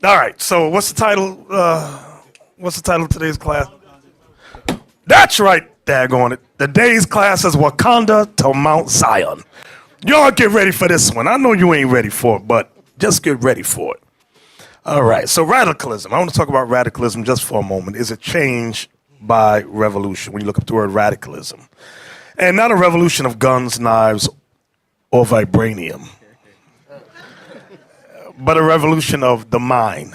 All right, so what's the title? What's the title of today's class? That's right, daggone it. Today's class is Wakanda to Mount Zion. Y'all get ready for this one. I know you ain't ready for it, but just get ready for it. All right, so radicalism. I want to talk about radicalism just for a moment. Is a change by revolution when you look up the word radicalism. And not a revolution of guns, knives, or vibranium, but a revolution of the mind.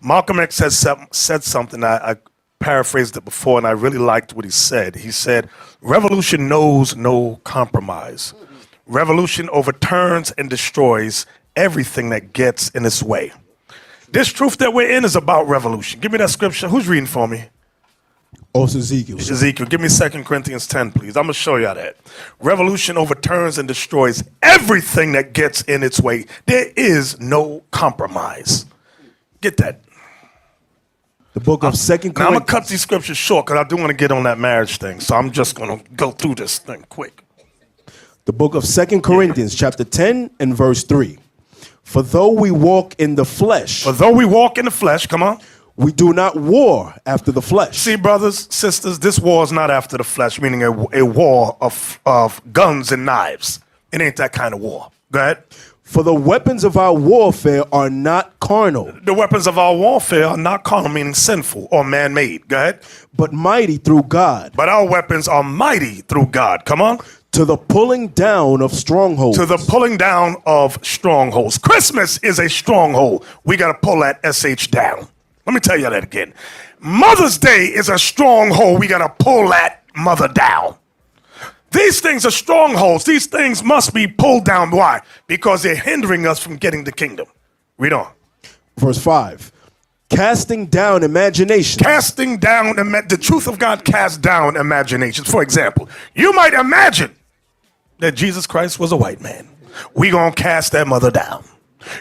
Malcolm X has said something, I paraphrased it before, and I really liked what he said. He said, revolution knows no compromise. Revolution overturns and destroys everything that gets in its way. This truth that we're in is about revolution. Give me that scripture. Who's reading for me? Oh, it's Ezekiel. Ezekiel. Give me 2 Corinthians 10, please. I'm going to show y'all that. Revolution overturns and destroys everything that gets in its way. There is no compromise. Get that. The book of 2 Corinthians. Now, I'm going to cut these scriptures short because I do want to get on that marriage thing. So I'm just going to go through this thing quick. The book of 2 Corinthians, chapter 10 and verse 3. For though we walk in the flesh. For though we walk in the flesh, come on. We do not war after the flesh. See, brothers, sisters, this war is not after the flesh, meaning a war of guns and knives. It ain't that kind of war. Go ahead. For the weapons of our warfare are not carnal. The weapons of our warfare are not carnal, meaning sinful or man-made. Go ahead. But mighty through God. But our weapons are mighty through God. Come on. To the pulling down of strongholds. To the pulling down of strongholds. Christmas is a stronghold. We got to pull that SH down. Let me tell you that again. Mother's Day is a stronghold. We got to pull that mother down. These things are strongholds. These things must be pulled down. Why? Because they're hindering us from getting the kingdom. Read on. Verse 5. Casting down imaginations. Casting down, the truth of God casts down imaginations. For example, you might imagine that Jesus Christ was a white man. We gonna cast that mother down.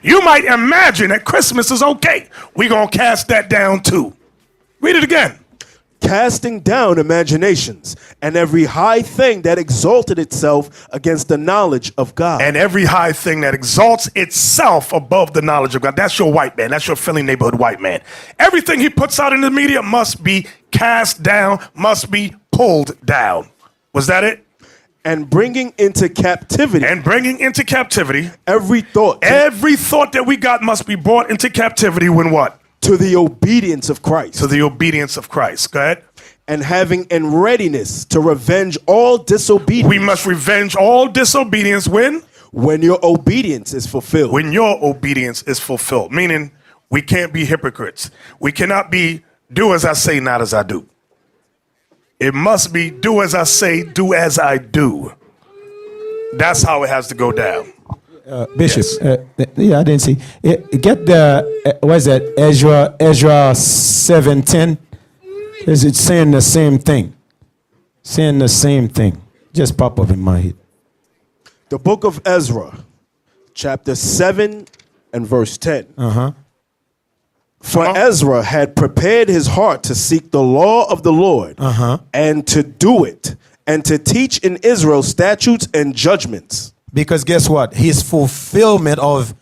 You might imagine that Christmas is okay. We gonna cast that down too. Read it again. Casting down imaginations and every high thing that exalted itself against the knowledge of God. And every high thing that exalts itself above the knowledge of God. That's your white man. That's your Philly neighborhood white man. Everything he puts out in the media must be cast down, must be pulled down. Was that it? And bringing into captivity. And bringing into captivity. Every thought. Every thought that we got must be brought into captivity when what? To the obedience of Christ. To the obedience of Christ. Go ahead. And having in readiness to revenge all disobedience. We must revenge all disobedience when? When your obedience is fulfilled. When your obedience is fulfilled. Meaning we can't be hypocrites. We cannot be do as I say, not as I do. It must be do as I say, do as I do. That's how it has to go down. Bishop, yes. Yeah, I didn't see. Get the, what is that, Ezra 7:10? Is it saying the same thing? Saying the same thing. Just pop up in my head. The book of Ezra, chapter 7 and verse 10. For Ezra had prepared his heart to seek the law of the Lord and to do it and to teach in Israel statutes and judgments. Because guess what? His fulfillment of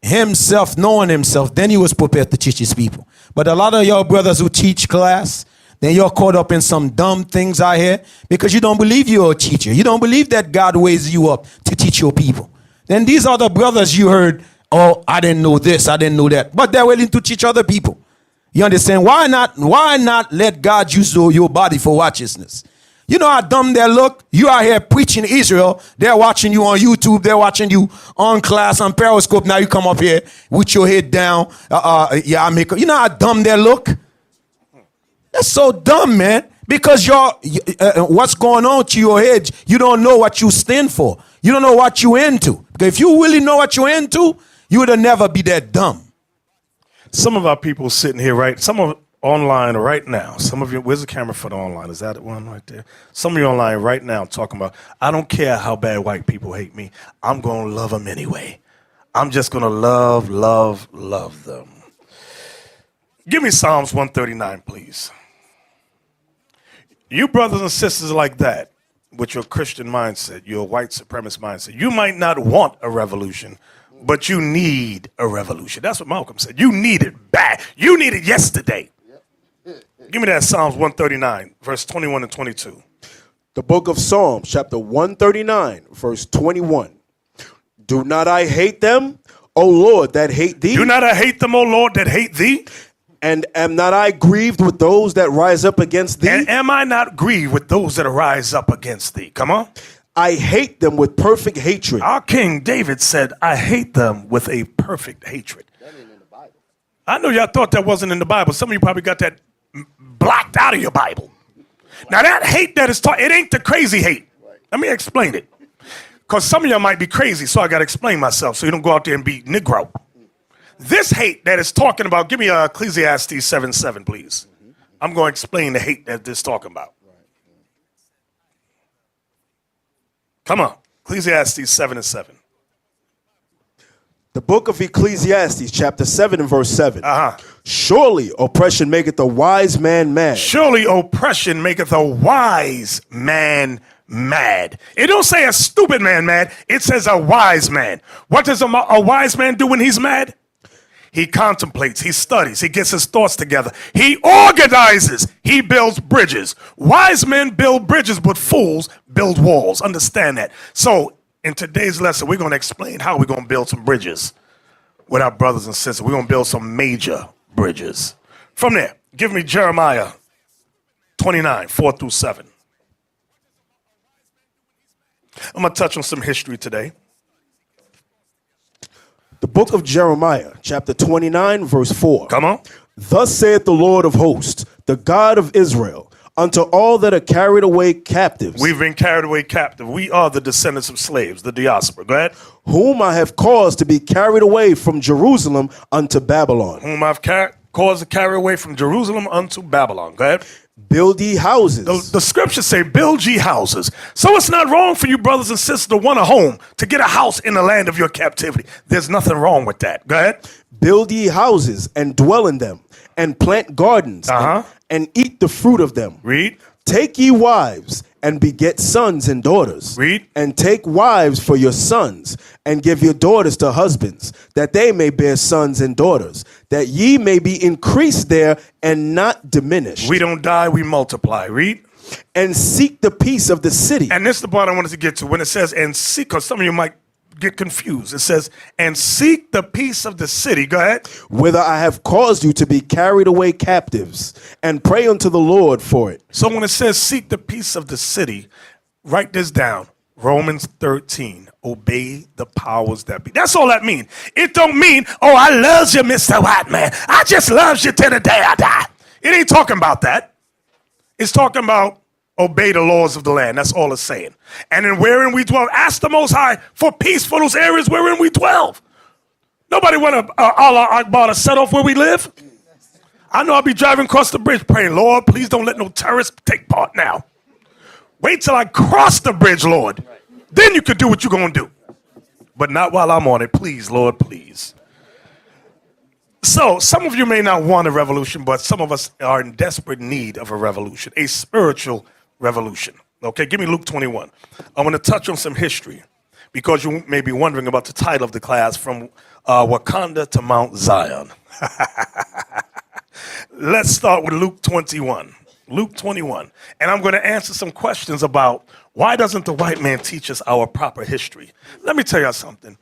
himself, knowing himself, then he was prepared to teach his people. But a lot of y'all brothers who teach class, then you're caught up in some dumb things out here because you don't believe you're a teacher. You don't believe that God weighs you up to teach your people. Then these are the brothers you heard, oh, I didn't know this, I didn't know that. But they're willing to teach other people. You understand? Why not let God use your body for righteousness? You know how dumb they look? You out here preaching Israel. They're watching you on YouTube. They're watching you on class, on Periscope. Now you come up here with your head down. You know how dumb they look? That's so dumb, man. Because what's going on to your head, you don't know what you stand for. You don't know what you're into. Because if you really know what you're into, you would have never be that dumb. Some of our people sitting here, right? Some of online right now. Some of you, where's the camera for the online? Is that one right there? Some of you online right now talking about, I don't care how bad white people hate me. I'm going to love them anyway. I'm just going to love them. Give me Psalms 139, please. You brothers and sisters like that, with your Christian mindset, your white supremacist mindset, you might not want a revolution, But you need a revolution. That's what Malcolm said. You need it bad. You need it yesterday. Give me that Psalms 139, verse 21 and 22. The book of Psalms, chapter 139, verse 21. Do not I hate them, O Lord, that hate thee? Do not I hate them, O Lord, that hate thee? And am not I grieved with those that rise up against thee? And am I not grieved with those that rise up against thee? Come on. I hate them with perfect hatred. Our King David said, I hate them with a perfect hatred. That ain't in the Bible. I know y'all thought that wasn't in the Bible. Some of you probably got that blocked out of your Bible. Now that hate that is taught, it ain't the crazy hate. Let me explain it. Because some of y'all might be crazy, so I got to explain myself so you don't go out there and be Negro. This hate that is talking about, give me Ecclesiastes 7:7, please. I'm going to explain the hate that this is talking about. Come on, Ecclesiastes 7:7. The book of Ecclesiastes, chapter 7 and verse 7. Uh-huh. Surely oppression maketh a wise man mad. Surely oppression maketh a wise man mad. It don't say a stupid man mad. It says a wise man. What does a wise man do when he's mad? He contemplates, he studies, he gets his thoughts together. He organizes, he builds bridges. Wise men build bridges, but fools build walls. Understand that. So in today's lesson, we're going to explain how we're going to build some bridges with our brothers and sisters. We're going to build some major bridges. From there, give me Jeremiah 29, 4 through 7. I'm going to touch on some history today. The book of Jeremiah, chapter 29, verse 4. Come on. Thus saith the Lord of hosts, the God of Israel, unto all that are carried away captives. We've been carried away captive. We are the descendants of slaves, the diaspora. Go ahead. Whom I have caused to be carried away from Jerusalem unto Babylon. Whom I've caused to carry away from Jerusalem unto Babylon. Go ahead. Build ye houses. The scriptures say, build ye houses. So it's not wrong for you brothers and sisters to want a home, to get a house in the land of your captivity. There's nothing wrong with that. Go ahead. Build ye houses and dwell in them, and plant gardens and eat the fruit of them. Read. Take ye wives and beget sons and daughters. Read. And take wives for your sons, and give your daughters to husbands, that they may bear sons and daughters, that ye may be increased there and not diminished. We don't die, we multiply. Read. And seek the peace of the city. And this is the part I wanted to get to. When it says, and seek, because some of you might get confused. It says, and seek the peace of the city. Go ahead. Whither I have caused you to be carried away captives, and pray unto the Lord for it. So when it says seek the peace of the city, write this down. Romans 13, obey the powers that be. That's all that means. It don't mean, oh, I love you, Mr. White Man. I just love you till the day I die. It ain't talking about that. It's talking about obey the laws of the land. That's all it's saying. And then wherein we dwell, ask the Most High for peace for those areas wherein we dwell. Nobody want Allah Akbar to set off where we live. I know I'll be driving across the bridge praying, Lord, please don't let no terrorists take part now. Wait till I cross the bridge, Lord. Then you could do what you're going to do. But not while I'm on it. Please, Lord, please. So some of you may not want a revolution, but some of us are in desperate need of a revolution, a spiritual revolution. Okay, give me Luke 21. I want to touch on some history because you may be wondering about the title of the class, from Wakanda to Mount Zion. Let's start with Luke 21. Luke 21. And I'm going to answer some questions about why doesn't the white man teach us our proper history? Let me tell you something.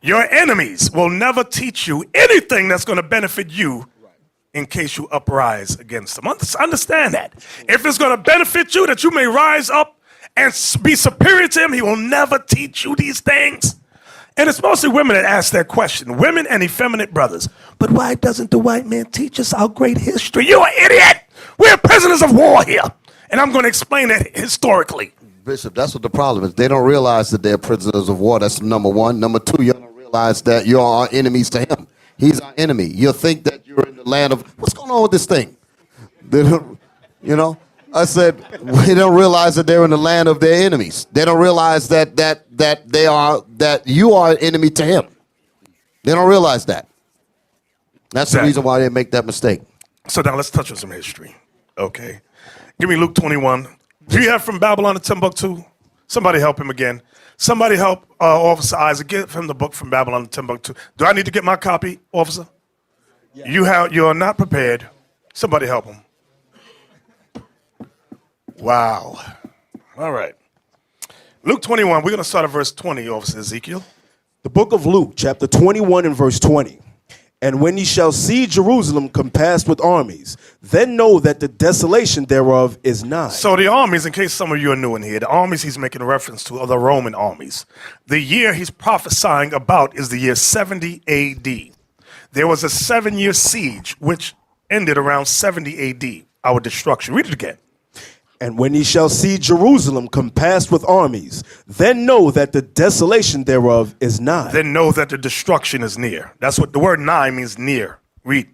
Your enemies will never teach you anything that's going to benefit you in case you uprise against them. Understand that. If it's going to benefit you, that you may rise up and be superior to him, he will never teach you these things. And it's mostly women that ask that question. Women and effeminate brothers. But why doesn't the white man teach us our great history? You're an idiot. We're prisoners of war here. And I'm going to explain it historically. Bishop, that's what the problem is. They don't realize that they're prisoners of war. That's number one. Number two, you don't realize that you are enemies to him. He's our enemy. You'll think that you're in the land of, what's going on with this thing? They don't, you know, I said, they don't realize that they're in the land of their enemies. They don't realize that you are an enemy to him. They don't realize that. That's the reason why they make that mistake. So now let's touch on some history. Okay. Give me Luke 21. Do you have from Babylon to Timbuktu? Somebody help him again. Somebody help Officer Isaac. Give him the book from Babylon to Timbuktu. Do I need to get my copy, officer? Yeah. You are not prepared. Somebody help him. Wow. All right. Luke 21. We're going to start at verse 20, Officer Ezekiel. The book of Luke, chapter 21 and verse 20. And when ye shall see Jerusalem compassed with armies, then know that the desolation thereof is nigh. So the armies, in case some of you are new in here, the armies he's making a reference to are the Roman armies. The year he's prophesying about is the year 70 AD. There was a 7-year siege, which ended around 70 AD, our destruction. Read it again. And when ye shall see Jerusalem compassed with armies, then know that the desolation thereof is nigh. Then know that the destruction is near. That's what the word nigh means, near. Read.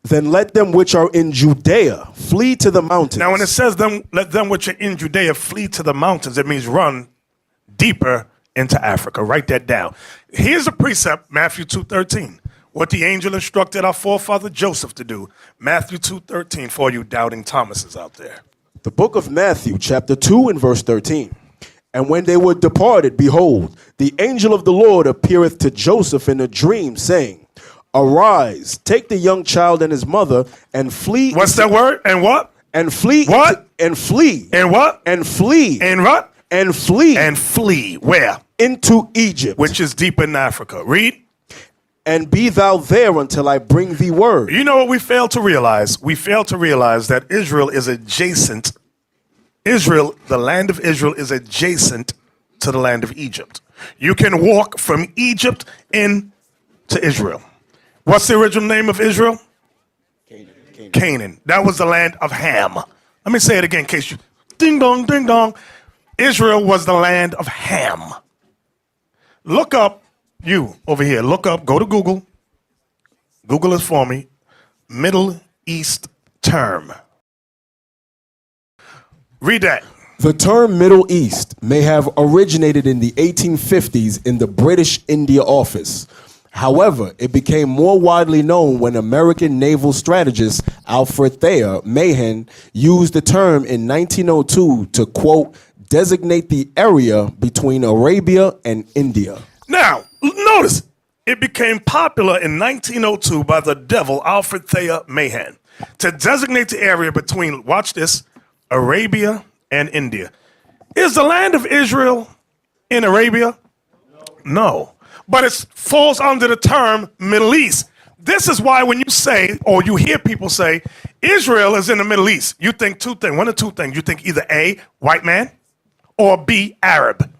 Then let them which are in Judea flee to the mountains. Now, when it says let them which are in Judea flee to the mountains, it means run deeper into Africa. Write that down. Here's a precept, Matthew 2:13. What the angel instructed our forefather Joseph to do. Matthew 2:13 for you doubting Thomases out there. The book of Matthew, chapter 2 and verse 13. And when they were departed, behold, the angel of the Lord appeareth to Joseph in a dream, saying, Arise, take the young child and his mother, and flee. What's that word? And what? And flee. What? And flee. And what? And flee. And what? And flee. And flee. Where? Into Egypt. Which is deep in Africa. Read. And be thou there until I bring thee word. You know what we fail to realize? We fail to realize that Israel is adjacent. Israel, the land of Israel, is adjacent to the land of Egypt. You can walk from Egypt into Israel. What's the original name of Israel? Canaan. That was the land of Ham. Let me say it again in case you... Ding dong, ding dong. Israel was the land of Ham. Look up, you over here, look up, go to Google. Google it for me. Middle East term. Read that. The term Middle East may have originated in the 1850s in the British India Office. However, it became more widely known when American naval strategist Alfred Thayer Mahan used the term in 1902 to, quote, designate the area between Arabia and India. Now, notice, it became popular in 1902 by the devil Alfred Thayer Mahan to designate the area between, watch this, Arabia and India. Is the land of Israel in Arabia? No. But it falls under the term Middle East. This is why when you say, or you hear people say, Israel is in the Middle East, you think two things, one of two things. You think either A, white man, or B, Arab.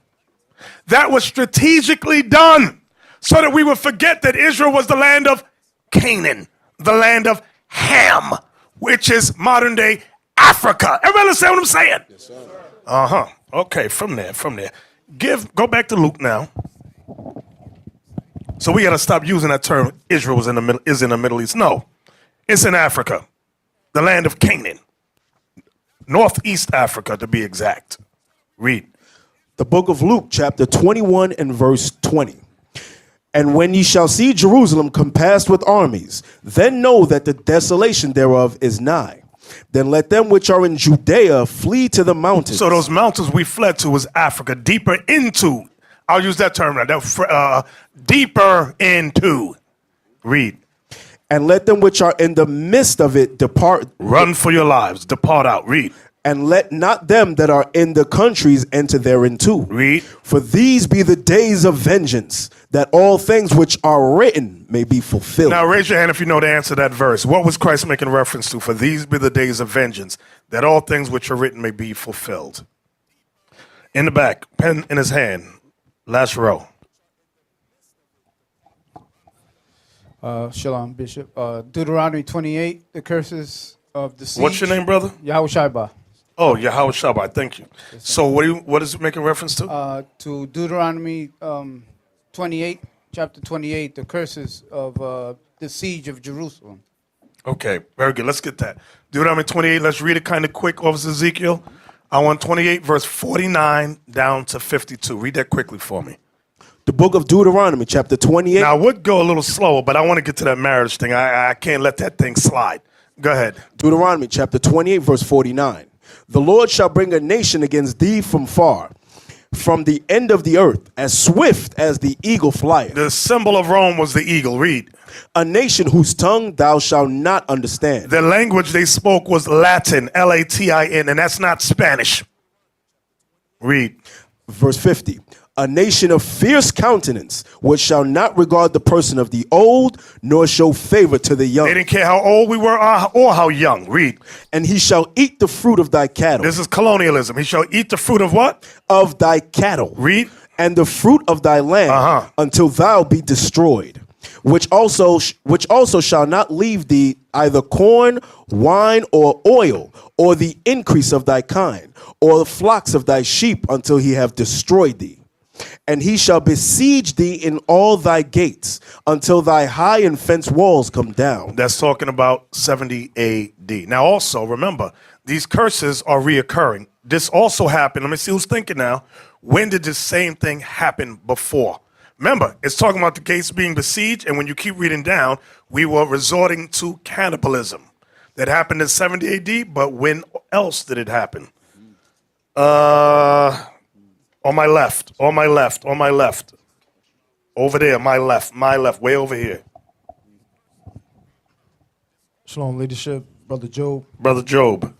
That was strategically done so that we would forget that Israel was the land of Canaan, the land of Ham, which is modern day Africa. Everybody understand what I'm saying? Yes, sir. Uh-huh. Okay, from there. Go back to Luke now. So we got to stop using that term, Israel is in the Middle East. No, it's in Africa, the land of Canaan. Northeast Africa, to be exact. Read. The book of Luke, chapter 21 and verse 20. And when ye shall see Jerusalem compassed with armies, then know that the desolation thereof is nigh. Then let them which are in Judea flee to the mountains. So those mountains we fled to was Africa, deeper into. I'll use that term now. Deeper into. Read. And let them which are in the midst of it depart. Run for your lives. Depart out. Read. And let not them that are in the countries enter thereinto. Read. For these be the days of vengeance, that all things which are written may be fulfilled. Now raise your hand if you know the answer to that verse. What was Christ making reference to? For these be the days of vengeance, that all things which are written may be fulfilled. In the back, pen in his hand, last row. Shalom, Bishop. Deuteronomy 28, the curses of the siege. What's your name, brother? Yahushua. Oh, Yahweh Shabbat, thank you. So what is it making reference to? To Deuteronomy 28, chapter 28, the curses of the siege of Jerusalem. Okay, very good. Let's get that. Deuteronomy 28, let's read it kind of quick, Officer Ezekiel. I want 28, verse 49 down to 52. Read that quickly for me. The book of Deuteronomy, chapter 28. Now, I would go a little slower, but I want to get to that marriage thing. I can't let that thing slide. Go ahead. Deuteronomy, chapter 28, verse 49. The Lord shall bring a nation against thee from far, from the end of the earth, as swift as the eagle flieth. The symbol of Rome was the eagle. Read. A nation whose tongue thou shalt not understand. The language they spoke was Latin, Latin, and that's not Spanish. Read. Verse 50. A nation of fierce countenance, which shall not regard the person of the old, nor show favor to the young. They didn't care how old we were or how young. Read. And he shall eat the fruit of thy cattle. This is colonialism. He shall eat the fruit of what? Of thy cattle. Read. And the fruit of thy land until thou be destroyed. Which also shall not leave thee either corn, wine, or oil, or the increase of thy kind, or the flocks of thy sheep, until he have destroyed thee. And he shall besiege thee in all thy gates, until thy high and fenced walls come down. That's talking about 70 AD. Now also, remember, these curses are reoccurring. This also happened. Let me see who's thinking now. When did this same thing happen before? Remember, it's talking about the gates being besieged, and when you keep reading down, we were resorting to cannibalism. That happened in 70 AD, but when else did it happen? On my left, on my left, on my left. Over there, my left, way over here. Shalom, leadership, Brother Job. Brother Job.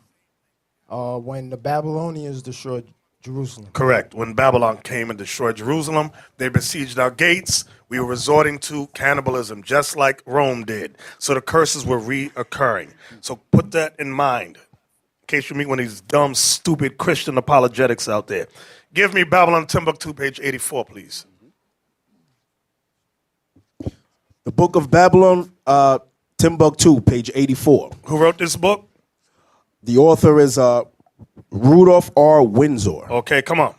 When the Babylonians destroyed Jerusalem. Correct. When Babylon came and destroyed Jerusalem, they besieged our gates. We were resorting to cannibalism, just like Rome did. So the curses were reoccurring. So put that in mind, in case you meet one of these dumb, stupid Christian apologetics out there. Give me Babylon Timbuktu, page 84, please. The book of Babylon, Timbuktu, page 84. Who wrote this book? The author is Rudolph R. Windsor. Okay, come on.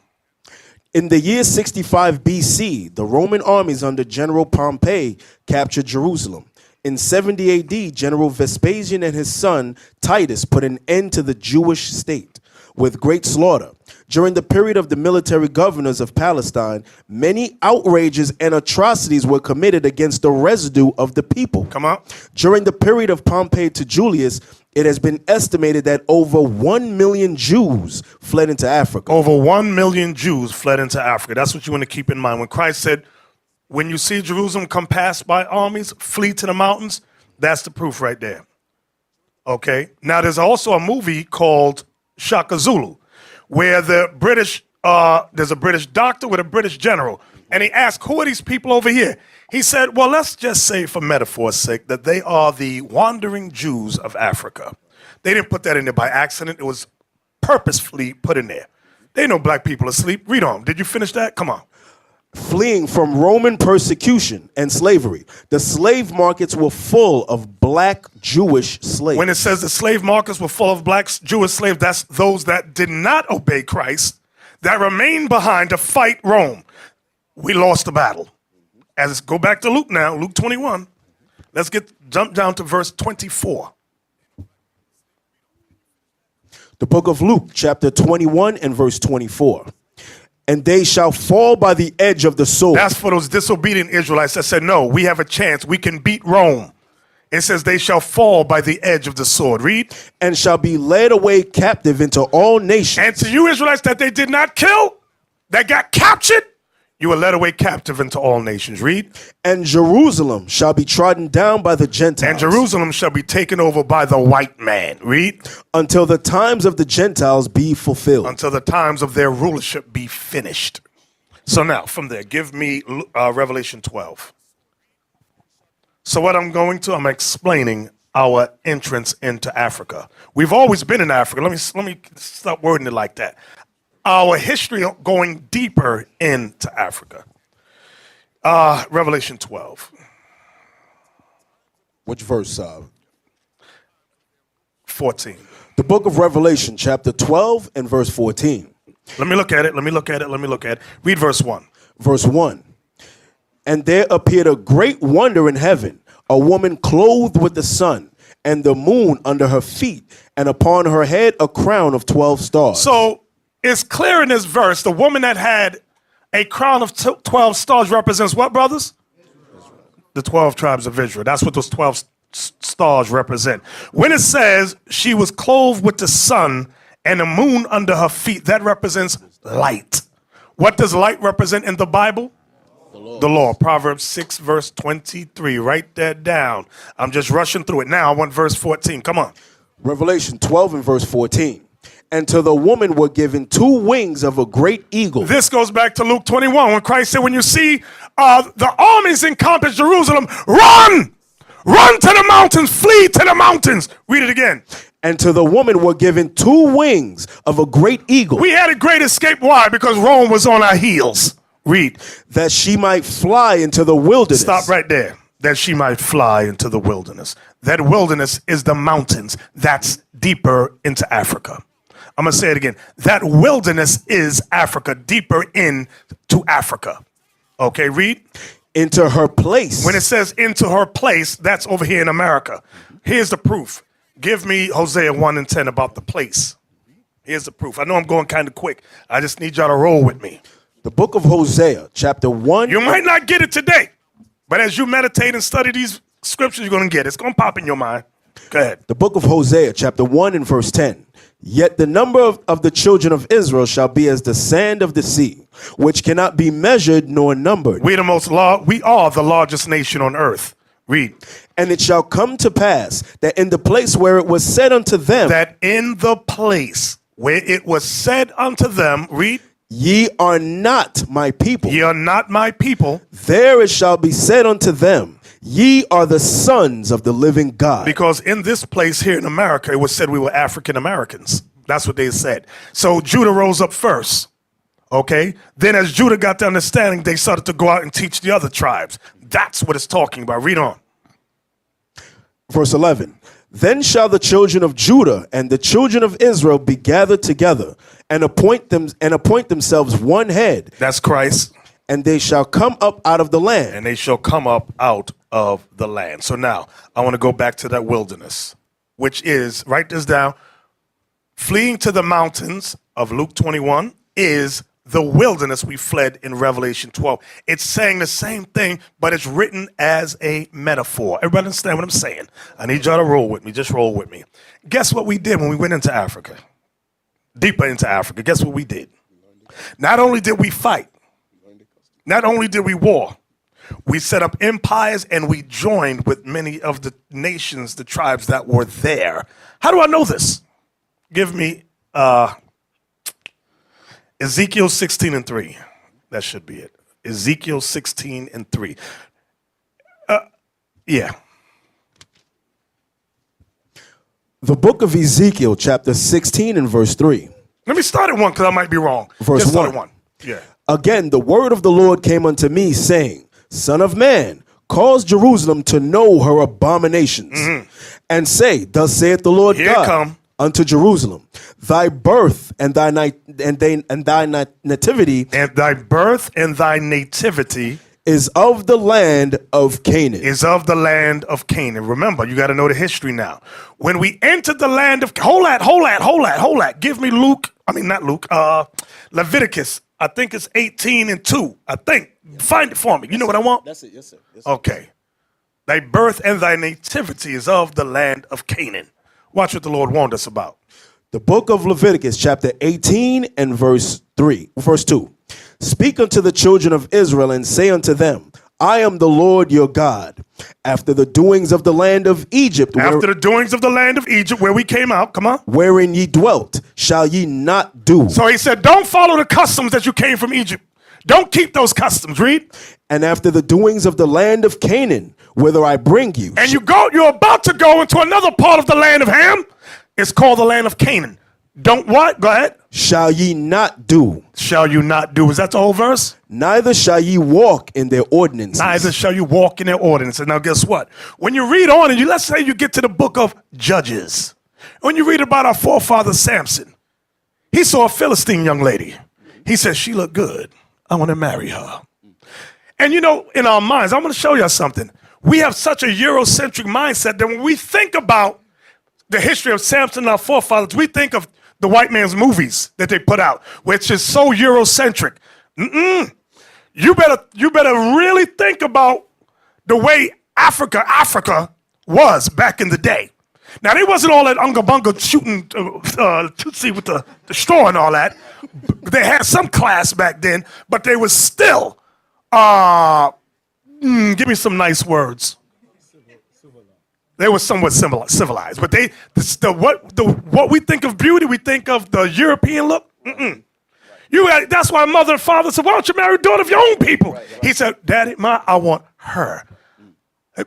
In the year 65 BC, the Roman armies under General Pompey captured Jerusalem. In 70 AD, General Vespasian and his son Titus put an end to the Jewish state with great slaughter. During the period of the military governors of Palestine, many outrages and atrocities were committed against the residue of the people. Come on. During the period of Pompey to Julius, it has been estimated that over 1 million Jews fled into Africa. Over 1 million Jews fled into Africa. That's what you want to keep in mind. When Christ said, when you see Jerusalem come past by armies, flee to the mountains, that's the proof right there. Okay? Now, there's also a movie called Shaka Zulu, where the British, there's a British doctor with a British general, and he asked, who are these people over here? He said, well, let's just say for metaphor's sake that they are the wandering Jews of Africa. They didn't put that in there by accident. It was purposefully put in there. They know black people asleep. Read on. Did you finish that? Come on. Fleeing from Roman persecution and slavery, the slave markets were full of black Jewish slaves. When it says the slave markets were full of black Jewish slaves, that's those that did not obey Christ, that remained behind to fight Rome. We lost the battle. As go back to Luke now, Luke 21. Let's jump down to verse 24. The book of Luke, chapter 21 and verse 24. And they shall fall by the edge of the sword. That's for those disobedient Israelites that said, no, we have a chance. We can beat Rome. It says they shall fall by the edge of the sword. Read. And shall be led away captive into all nations. And to you Israelites that they did not kill, that got captured, you were led away captive into all nations. Read. And Jerusalem shall be trodden down by the Gentiles. And Jerusalem shall be taken over by the white man. Read. Until the times of the Gentiles be fulfilled. Until the times of their rulership be finished. So now, from there, give me Revelation 12. So what I'm explaining our entrance into Africa. We've always been in Africa. Let me stop wording it like that. Our history going deeper into Africa. Revelation 12. Which verse? 14. The book of Revelation, chapter 12 and verse 14. Let me look at it. Read verse 1. Verse 1. And there appeared a great wonder in heaven, a woman clothed with the sun, and the moon under her feet, and upon her head a crown of 12 stars. So it's clear in this verse, the woman that had a crown of 12 stars represents what, brothers? The 12 tribes of Israel. That's what those 12 stars represent. When it says she was clothed with the sun and the moon under her feet, that represents light. What does light represent in the Bible? The law. Proverbs 6, verse 23. Write that down. I'm just rushing through it. Now I want verse 14. Come on. Revelation 12 and verse 14. And to the woman were given 2 wings of a great eagle. This goes back to Luke 21 when Christ said, when you see the armies encompass Jerusalem, run! Run to the mountains, flee to the mountains. Read it again. And to the woman were given 2 wings of a great eagle. We had a great escape. Why? Because Rome was on our heels. Read. That she might fly into the wilderness. Stop right there. That she might fly into the wilderness. That wilderness is the mountains. That's deeper into Africa. I'm going to say it again. That wilderness is Africa, deeper into Africa. Okay, read. Into her place. When it says into her place, that's over here in America. Here's the proof. Give me Hosea 1 and 10 about the place. Here's the proof. I know I'm going kind of quick. I just need y'all to roll with me. The book of Hosea, chapter 1. You might not get it today, but as you meditate and study these scriptures, you're going to get it. It's going to pop in your mind. Go ahead. The book of Hosea, chapter 1 and verse 10. Yet the number of the children of Israel shall be as the sand of the sea, which cannot be measured nor numbered. We are the largest nation on earth. Read. And it shall come to pass that in the place where it was said unto them, that in the place where it was said unto them, read. Ye are not my people. Ye are not my people. There it shall be said unto them, ye are the sons of the living God. Because in this place here in America, it was said we were African Americans. That's what they said. So Judah rose up first. Okay. Then as Judah got the understanding, they started to go out and teach the other tribes. That's what it's talking about. Read on. Verse 11. Then shall the children of Judah and the children of Israel be gathered together and appoint themselves one head. That's Christ. And they shall come up out of the land. And they shall come up out of the land. So now I want to go back to that wilderness, which is, write this down, fleeing to the mountains of Luke 21 is the wilderness we fled in Revelation 12. It's saying the same thing, but it's written as a metaphor. Everybody understand what I'm saying? I need y'all to roll with me. Just roll with me. Guess what we did when we went into Africa? Deeper into Africa. Guess what we did? Not only did we fight, not only did we war, we set up empires and we joined with many of the nations, the tribes that were there. How do I know this? Give me Ezekiel 16 and 3. That should be it. Ezekiel 16 and 3. Yeah. The book of Ezekiel, chapter 16 and verse 3. Let me start at 1 because I might be wrong. Verse Just start 1. at 1. Yeah. Again, the word of the Lord came unto me, saying, Son of man, cause Jerusalem to know her abominations, and say, Thus saith the Lord Here God come. unto Jerusalem, thy birth and thy nativity And thy birth and thy nativity is of the land of Canaan. is of the land of Canaan. Remember, you got to know the history now. When we entered the land of, hold that. Give me Leviticus. I think it's 18 and 2. I think. Find it for me. You know what I want? That's it, yes, sir. Yes, sir. Okay. Thy birth and thy nativity is of the land of Canaan. Watch what the Lord warned us about. The book of Leviticus, chapter 18 and verse 2. Speak unto the children of Israel and say unto them, I am the Lord your God. After the doings of the land of Egypt, After the doings of the land of Egypt, where we came out, come on. wherein ye dwelt, shall ye not do. So he said, don't follow the customs that you came from Egypt. Don't keep those customs. Read. And after the doings of the land of Canaan, whither I bring you. And you're about to go into another part of the land of Ham. It's called the land of Canaan. Don't what? Go ahead. Shall ye not do. Shall you not do? Is that the whole verse? Neither shall ye walk in their ordinances. Neither shall you walk in their ordinances. Now guess what? When you read on and let's say you get to the book of Judges. When you read about our forefather Samson, he saw a Philistine young lady. He said, she looked good. I want to marry her. And in our minds, I'm going to show you something. We have such a Eurocentric mindset that when we think about the history of Samson and our forefathers, we think of the white man's movies that they put out, which is so Eurocentric. You better really think about the way Africa was back in the day. Now, they wasn't all that unga bunga shooting Tootsie with the straw and all that. They had some class back then, but they was still, give me some nice words. They were somewhat civilized, but what we think of beauty, we think of the European look. That's why mother and father said, why don't you marry a daughter of your own people? He said, Daddy, I want her.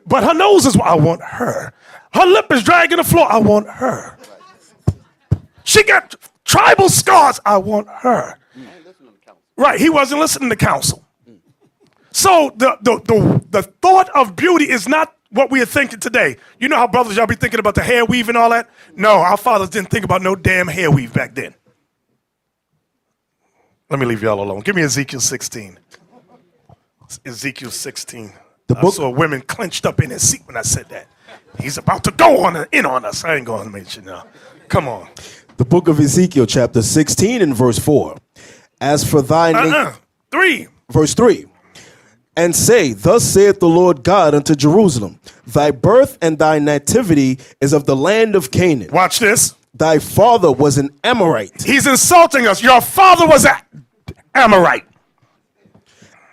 But her nose is what I want her. Her lip is dragging the floor. I want her. She got tribal scars. I want her. Right, he wasn't listening to counsel. So the thought of beauty is not what we are thinking today. You know how brothers, y'all be thinking about the hair weave and all that? No, our fathers didn't think about no damn hair weave back then. Let me leave y'all alone. Give me Ezekiel 16. Ezekiel 16. I saw women clenched up in their seat when I said that. He's about to go in on us. I ain't going to mention now. Come on. The book of Ezekiel, chapter 16 and verse 4. As for thy 3. Verse 3. And say, thus saith the Lord God unto Jerusalem, thy birth and thy nativity is of the land of Canaan. Watch this. Thy father was an Amorite. He's insulting us. Your father was an Amorite.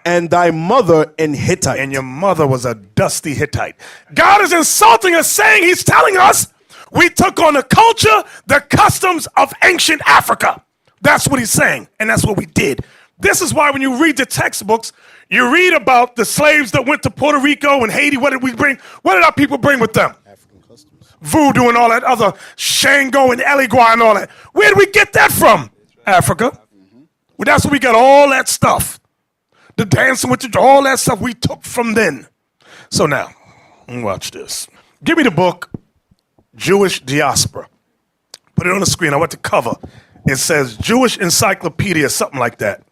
And thy mother an Hittite. And your mother was a dusty Hittite. God is insulting us, saying, he's telling us we took on the culture, the customs of ancient Africa. That's what he's saying. And that's what we did. This is why when you read the textbooks, you read about the slaves that went to Puerto Rico and Haiti. What did we bring? What did our people bring with them? African customs. Voodoo and all that other Shango and Eligua and all that. Where did we get that from? Africa. Well, that's where we got all that stuff. The dancing with all that stuff we took from then. So now, watch this. Give me the book, Jewish Diaspora. Put it on the screen. I want the cover. It says Jewish Encyclopedia, something like that.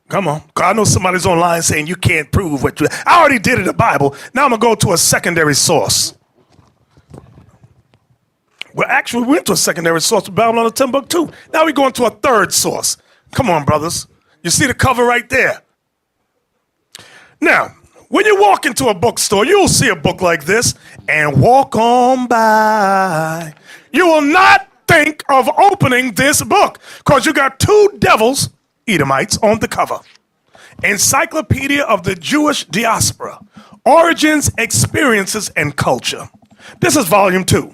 Come on. I know somebody's online saying you can't prove what you... I already did it in the Bible. Now I'm going to go to a secondary source. Well, actually, we went to a secondary source with Babylon and Timbuktu. Now we're going to a third source. Come on, brothers. You see the cover right there. Now, when you walk into a bookstore, you'll see a book like this and walk on by. You will not think of opening this book because you got two devils, Edomites, on the cover. Encyclopedia of the Jewish Diaspora, Origins, Experiences, and Culture. This is volume 2.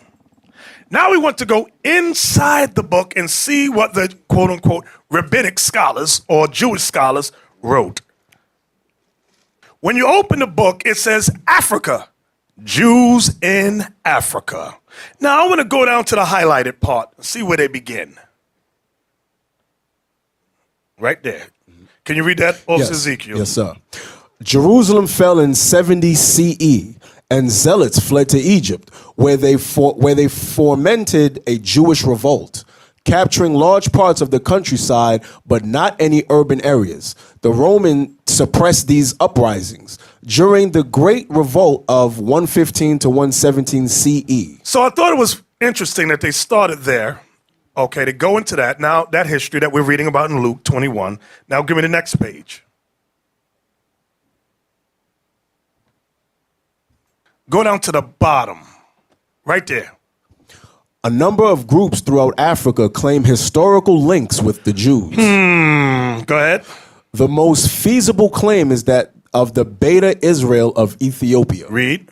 Now we want to go inside the book and see what the quote-unquote rabbinic scholars or Jewish scholars wrote. When you open the book, it says Africa, Jews in Africa. Now I want to go down to the highlighted part and see where they begin. Right there. Can you read that? Yes. Ezekiel. Yes, sir. Jerusalem fell in 70 CE, and zealots fled to Egypt, where they fomented a Jewish revolt, capturing large parts of the countryside, but not any urban areas. The Romans suppressed these uprisings during the Great Revolt of 115 to 117 CE. So I thought it was interesting that they started there. Okay, to go into that. Now, that history that we're reading about in Luke 21. Now, give me the next page. Go down to the bottom. Right there. A number of groups throughout Africa claim historical links with the Jews. Go ahead. The most feasible claim is that of the Beta Israel of Ethiopia. Read.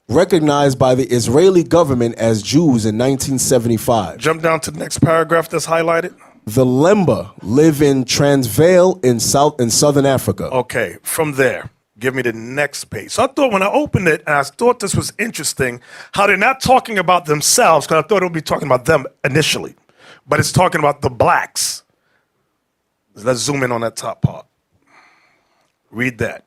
Recognized by the Israeli government as Jews in 1975. Jump down to the next paragraph that's highlighted. The Lemba live in Transvaal in southern Africa. Okay, from there, give me the next page. So I thought when I opened it, and I thought this was interesting, how they're not talking about themselves, because I thought it would be talking about them initially, but it's talking about the blacks. Let's zoom in on that top part. Read that.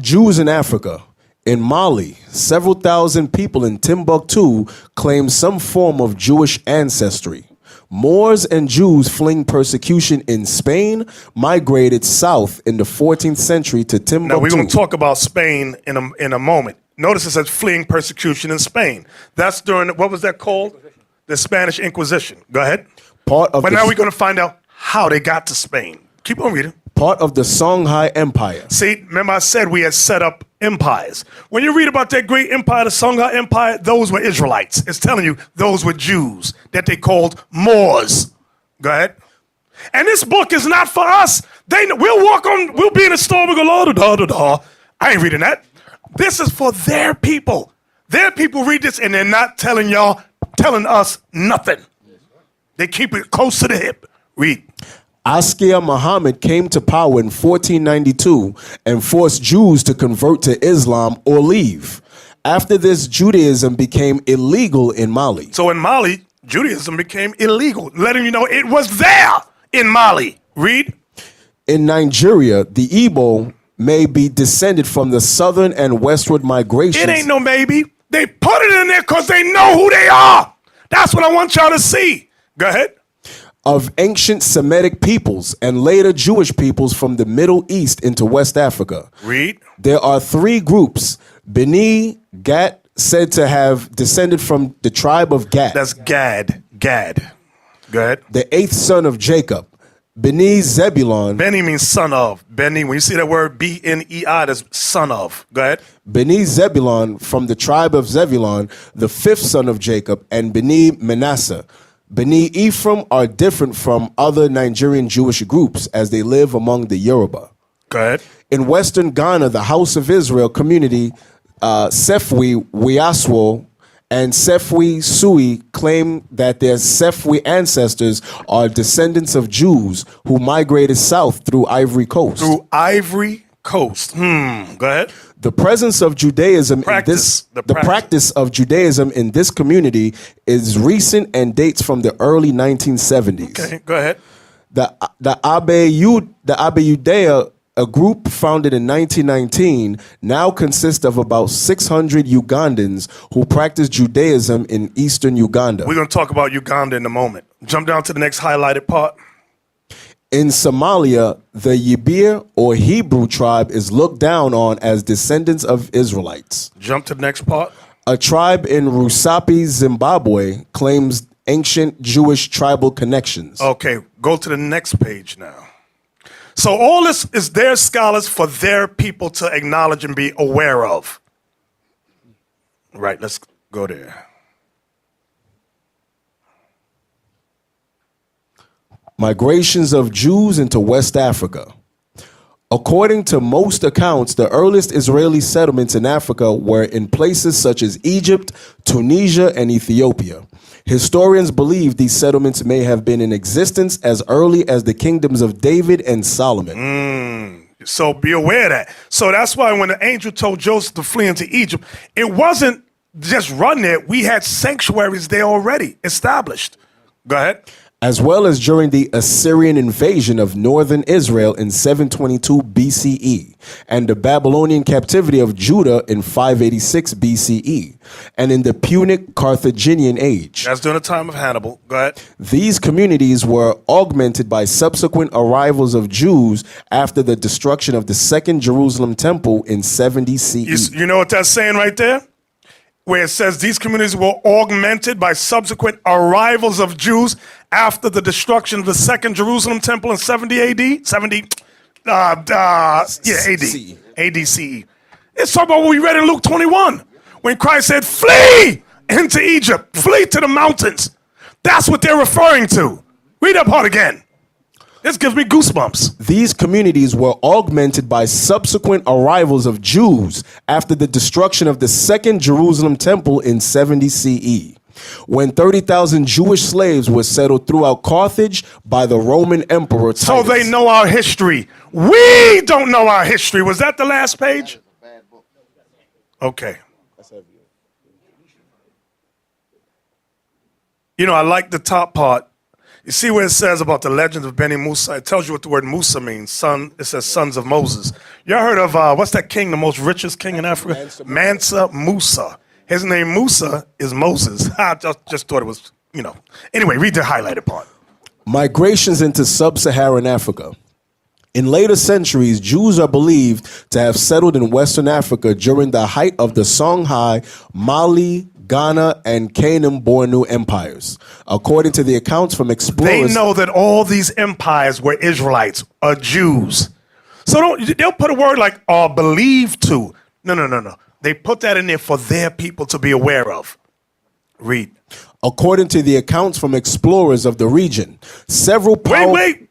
Jews in Africa. In Mali, several thousand people in Timbuktu claim some form of Jewish ancestry. Moors and Jews fleeing persecution in Spain migrated south in the 14th century to Timbuktu. Now, we're going to talk about Spain in a moment. Notice it says fleeing persecution in Spain. That's during, what was that called? The Spanish Inquisition. Go ahead. But now we're going to find out how they got to Spain. Keep on reading. part of the Songhai Empire. See, remember I said we had set up empires. When you read about that great empire, the Songhai Empire, those were Israelites. It's telling you those were Jews that they called Moors. Go ahead. And this book is not for us. We'll be in a store, we'll go, la-da-da-da-da. I ain't reading that. This is for their people. Their people read this and they're not telling us nothing. They keep it close to the hip. Read. Askia Muhammad came to power in 1492 and forced Jews to convert to Islam or leave. After this, Judaism became illegal in Mali. So in Mali, Judaism became illegal, letting you know it was there in Mali. Read. In Nigeria, the Igbo may be descended from the southern and westward migrations. It ain't no maybe. They put it in there because they know who they are. That's what I want y'all to see. Go ahead. Of ancient Semitic peoples and later Jewish peoples from the Middle East into West Africa. Read. There are three groups. Beni Gat, said to have descended from the tribe of Gad. That's Gad. Gad. Go ahead. The eighth son of Jacob. Beni Zebulon. Beni means son of. Beni, when you see that word B-N-E-I, that's son of. Go ahead. Beni Zebulon from the tribe of Zebulon, the fifth son of Jacob, and Beni Manasseh. Beni Ephraim are different from other Nigerian Jewish groups as they live among the Yoruba. Go ahead. In Western Ghana, the House of Israel community, Sefwi Wiaswo and Sefwi Sui claim that their Sefwi ancestors are descendants of Jews who migrated south through Ivory Coast. Through Ivory Coast. Go ahead. The presence of Judaism the practice of Judaism in this community is recent and dates from the early 1970s. Okay, go ahead. The Abeyudea, a group founded in 1919, now consists of about 600 Ugandans who practice Judaism in eastern Uganda. We're going to talk about Uganda in a moment. Jump down to the next highlighted part. In Somalia, the Yibir or Hebrew tribe is looked down on as descendants of Israelites. Jump to the next part. A tribe in Rusapi, Zimbabwe claims ancient Jewish tribal connections. Okay, go to the next page now. So all this is their scholars for their people to acknowledge and be aware of. Right, let's go there. Migrations of Jews into West Africa. According to most accounts, the earliest Israeli settlements in Africa were in places such as Egypt, Tunisia, and Ethiopia. Historians believe these settlements may have been in existence as early as the kingdoms of David and Solomon. So be aware of that. So that's why when the angel told Joseph to flee into Egypt, it wasn't just run there. We had sanctuaries there already established. Go ahead. As well as during the Assyrian invasion of northern Israel in 722 BCE, and the Babylonian captivity of Judah in 586 BCE, and in the Punic Carthaginian age. That's during the time of Hannibal. Go ahead. These communities were augmented by subsequent arrivals of Jews after the destruction of the Second Jerusalem Temple in 70 CE. You know what that's saying right there? Where it says these communities were augmented by subsequent arrivals of Jews after the destruction of the Second Jerusalem Temple in 70 AD? 70, AD. AD CE. It's talking about what we read in Luke 21 when Christ said, flee into Egypt, flee to the mountains. That's what they're referring to. Read that part again. This gives me goosebumps. These communities were augmented by subsequent arrivals of Jews after the destruction of the Second Jerusalem Temple in 70 CE, when 30,000 Jewish slaves were settled throughout Carthage by the Roman Emperor Titus. So they know our history. We don't know our history. Was that the last page? Okay. You know, I like the top part. You see where it says about the legend of Beni Musa? It tells you what the word Musa means. Son, it says sons of Moses. You heard of, what's that king, the most richest king in Africa? Mansa Musa. His name Musa is Moses. I just thought it was, you know. Anyway, read the highlighted part. Migrations into sub-Saharan Africa. In later centuries, Jews are believed to have settled in Western Africa during the height of the Songhai, Mali, Ghana, and Canaan-Bornu empires. According to the accounts from They explorers, know that all these empires were Israelites or Jews. So they'll put a word like believed to. No. They put that in there for their people to be aware of. Read. according to the accounts from explorers of the region, several Wait.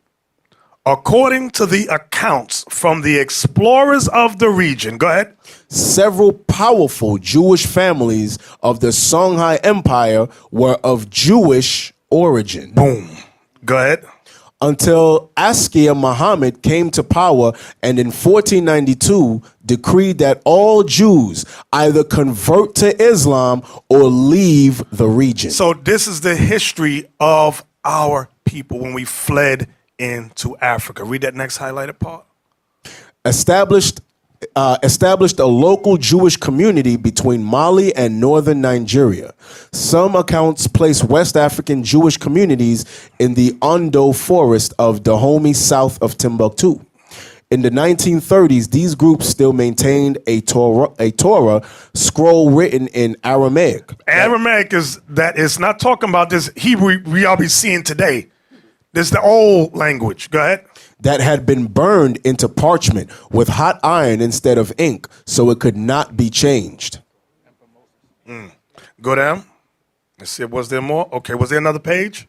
According to the accounts from the explorers of the region, go ahead. Several powerful Jewish families of the Songhai Empire were of Jewish origin. Boom. Go ahead. Until Askia Muhammad came to power and in 1492 decreed that all Jews either convert to Islam or leave the region. So this is the history of our people when we fled into Africa. Read that next highlighted part. Established a local Jewish community between Mali and northern Nigeria. Some accounts place West African Jewish communities in the Ondo forest of Dahomey south of Timbuktu. In the 1930s, these groups still maintained a Torah scroll written in Aramaic. Aramaic is not talking about this Hebrew we all be seeing today. This is the old language. Go ahead. That had been burned into parchment with hot iron instead of ink, so it could not be changed. Go down. Let's see, was there more? Okay, was there another page?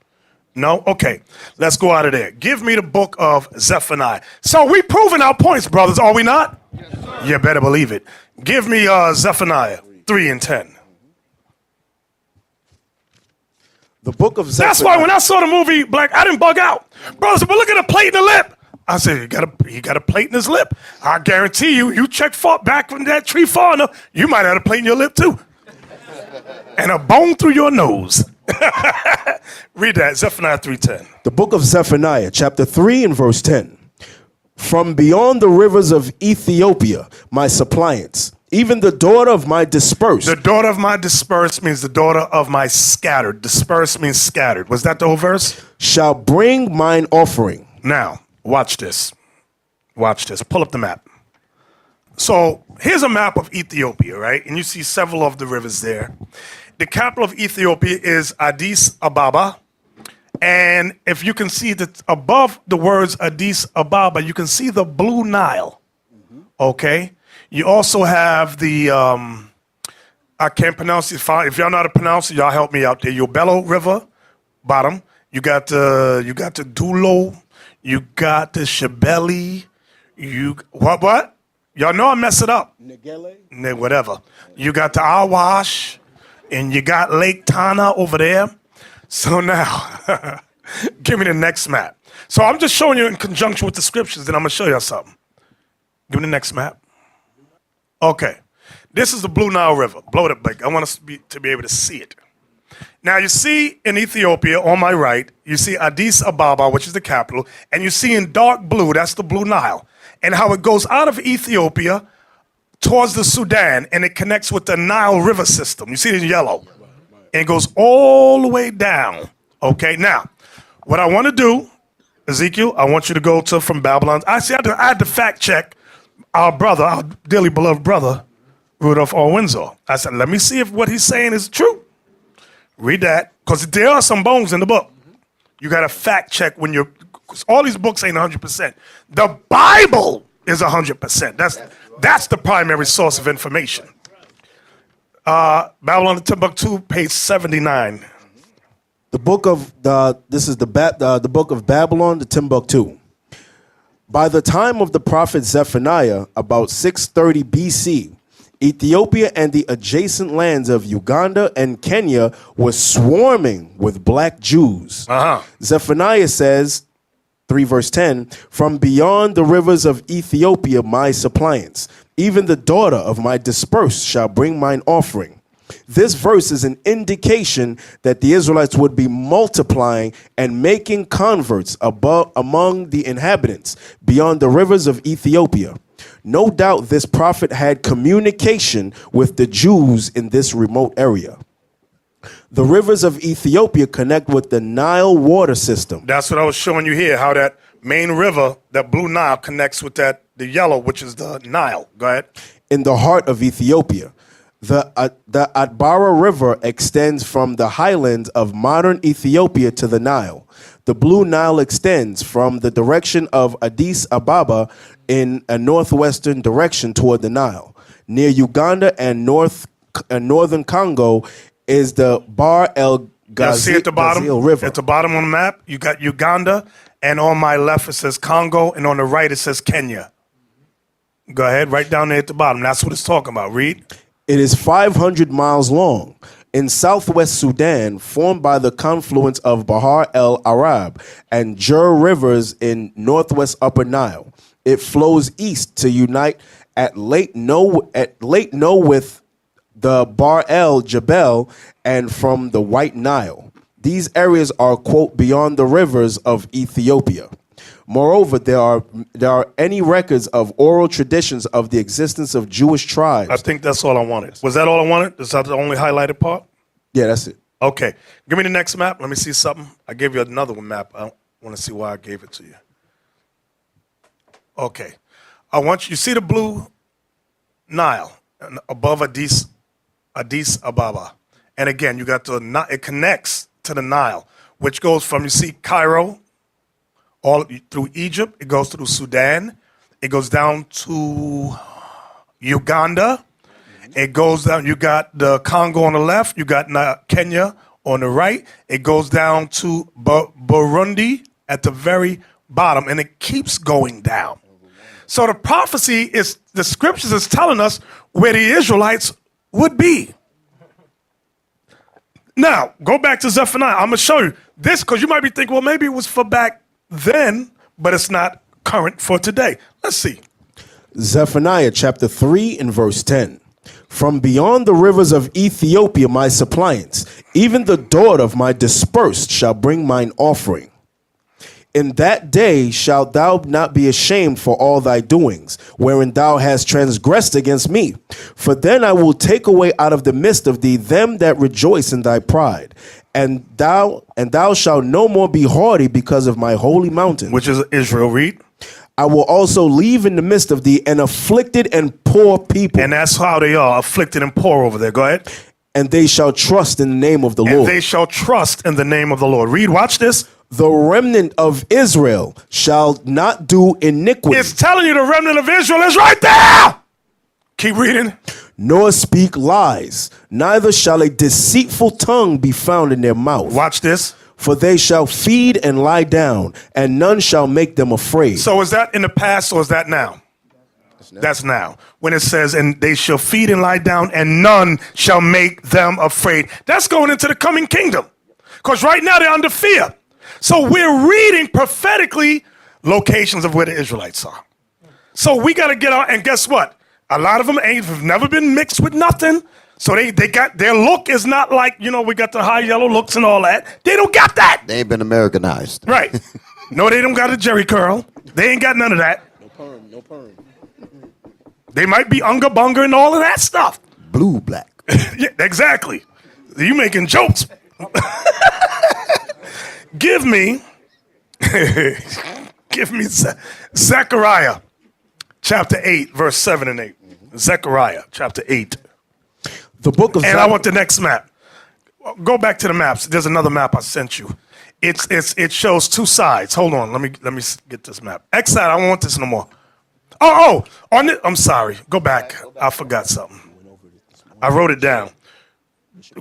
No? Okay, let's go out of there. Give me the book of Zephaniah. So we proving our points, brothers, are we not? Yes, sir. You better believe it. Give me Zephaniah 3 and 10. The book of Zephaniah. That's why when I saw the movie Black, I didn't bug out. Brothers, but look at the plate in the lip. I said, he got a plate in his lip. I guarantee you check back from that tree far enough, you might have a plate in your lip too. And a bone through your nose. Read that, Zephaniah 3:10. The book of Zephaniah, chapter 3 and verse 10. From beyond the rivers of Ethiopia, my suppliants, even the daughter of my dispersed. The daughter of my dispersed means the daughter of my scattered. Dispersed means scattered. Was that the whole verse? Shall bring mine offering. Now, watch this. Watch this. Pull up the map. So here's a map of Ethiopia, right? And you see several of the rivers there. The capital of Ethiopia is Addis Ababa. And if you can see that above the words Addis Ababa, you can see the Blue Nile. Okay? You also have the, I can't pronounce it. If y'all know how to pronounce it, y'all help me out there. Yobelo River, bottom. You got the Dulo. You got the Shabeli. What? Y'all know I mess it up. Negele? Whatever. You got the Awash, and you got Lake Tana over there. So now, give me the next map. So I'm just showing you in conjunction with the scriptures, then I'm going to show y'all something. Give me the next map. Okay, this is the Blue Nile River. Blow it up big. I want us to be able to see it. Now you see in Ethiopia on my right, you see Addis Ababa, which is the capital, and you see in dark blue, that's the Blue Nile, and how it goes out of Ethiopia towards the Sudan, and it connects with the Nile River system. You see it in yellow, and it goes all the way down. Okay, now what I want to do, Ezekiel, I want you to go to from Babylon. I had to fact check our brother, our dearly beloved brother, Rudolph R. Windsor. I said, let me see if what he's saying is true. Read that, because there are some bones in the book. You got to fact check when you're, all these books ain't 100%. The Bible is 100%. That's the primary source of information. Babylon to Timbuktu, page 79. The book of the book of Babylon to Timbuktu. By the time of the prophet Zephaniah, about 630 BC, Ethiopia and the adjacent lands of Uganda and Kenya were swarming with black Jews. Zephaniah says, 3 verse 10, from beyond the rivers of Ethiopia my suppliants, even the daughter of my dispersed shall bring mine offering. This verse is an indication that the Israelites would be multiplying and making converts among the inhabitants beyond the rivers of Ethiopia. No doubt this prophet had communication with the Jews in this remote area. The rivers of Ethiopia connect with the Nile water system. That's what I was showing you here, how that main river, that blue Nile connects with the yellow, which is the Nile. Go ahead. In the heart of Ethiopia. The Atbara River extends from the highlands of modern Ethiopia to the Nile. The Blue Nile extends from the direction of Addis Ababa in a northwestern direction toward the Nile. Near Uganda and northern Congo is the Bahr el See at the bottom, Ghazal River. at the bottom on the map, you got Uganda, and on my left it says Congo, and on the right it says Kenya. Go ahead, right down there at the bottom. That's what it's talking about. Read. It is 500 miles long. In southwest Sudan, formed by the confluence of Bahr el Arab and Jur rivers in northwest Upper Nile, it flows east to unite at Lake No with the Bahr el Jebel and from the White Nile. These areas are, quote, beyond the rivers of Ethiopia. Moreover, there are any records of oral traditions of the existence of Jewish tribes. I think that's all I wanted. Was that all I wanted? Is that the only highlighted part? Yeah, that's it. Okay. Give me the next map. Let me see something. I gave you another one map. I want to see why I gave it to you. Okay. I want you see the blue Nile above Addis Ababa. And again, you got it connects to the Nile, which goes from, you see Cairo, all through Egypt, it goes through Sudan, it goes down to Uganda, it goes down, you got the Congo on the left, you got Kenya on the right, it goes down to Burundi at the very bottom, and it keeps going down. So the prophecy is, the scriptures is telling us where the Israelites would be. Now, go back to Zephaniah. I'm going to show you this because you might be thinking, well, maybe it was for back then, but it's not current for today. Let's see. Zephaniah chapter 3 and verse 10. From beyond the rivers of Ethiopia my suppliants, even the daughter of my dispersed shall bring mine offering. In that day shalt thou not be ashamed for all thy doings, wherein thou hast transgressed against me. For then I will take away out of the midst of thee them that rejoice in thy pride, and thou shalt no more be haughty because of my holy mountain. Which is Israel. Read. I will also leave in the midst of thee an afflicted and poor people. And that's how they are, afflicted and poor over there. Go ahead. And they shall trust in the name of the Lord. And they shall trust in the name of the Lord. Read, watch this. The remnant of Israel shall not do iniquity. It's telling you the remnant of Israel is right there. Keep reading. Nor speak lies, neither shall a deceitful tongue be found in their mouth. Watch this. For they shall feed and lie down, and none shall make them afraid. So is that in the past or is that now? That's now. When it says, and they shall feed and lie down, and none shall make them afraid. That's going into the coming kingdom. Because right now they're under fear. So we're reading prophetically locations of where the Israelites are. So we got to get out, and guess what? A lot of them have never been mixed with nothing. So they got, their look is not like, we got the high yellow looks and all that. They don't got that. They ain't been Americanized. Right. No, they don't got a Jerry curl. They ain't got none of that. No perm. They might be unga bunga and all of that stuff. Blue, black. Yeah, exactly. You making jokes. Give me Zechariah chapter 8, verse 7 and 8. Zechariah chapter 8. The book of And I want the next map. Go back to the maps. There's another map I sent you. It shows two sides. Hold on. Let me get this map. X side, I don't want this no more. On it. I'm sorry. Go back. I forgot something. I wrote it down.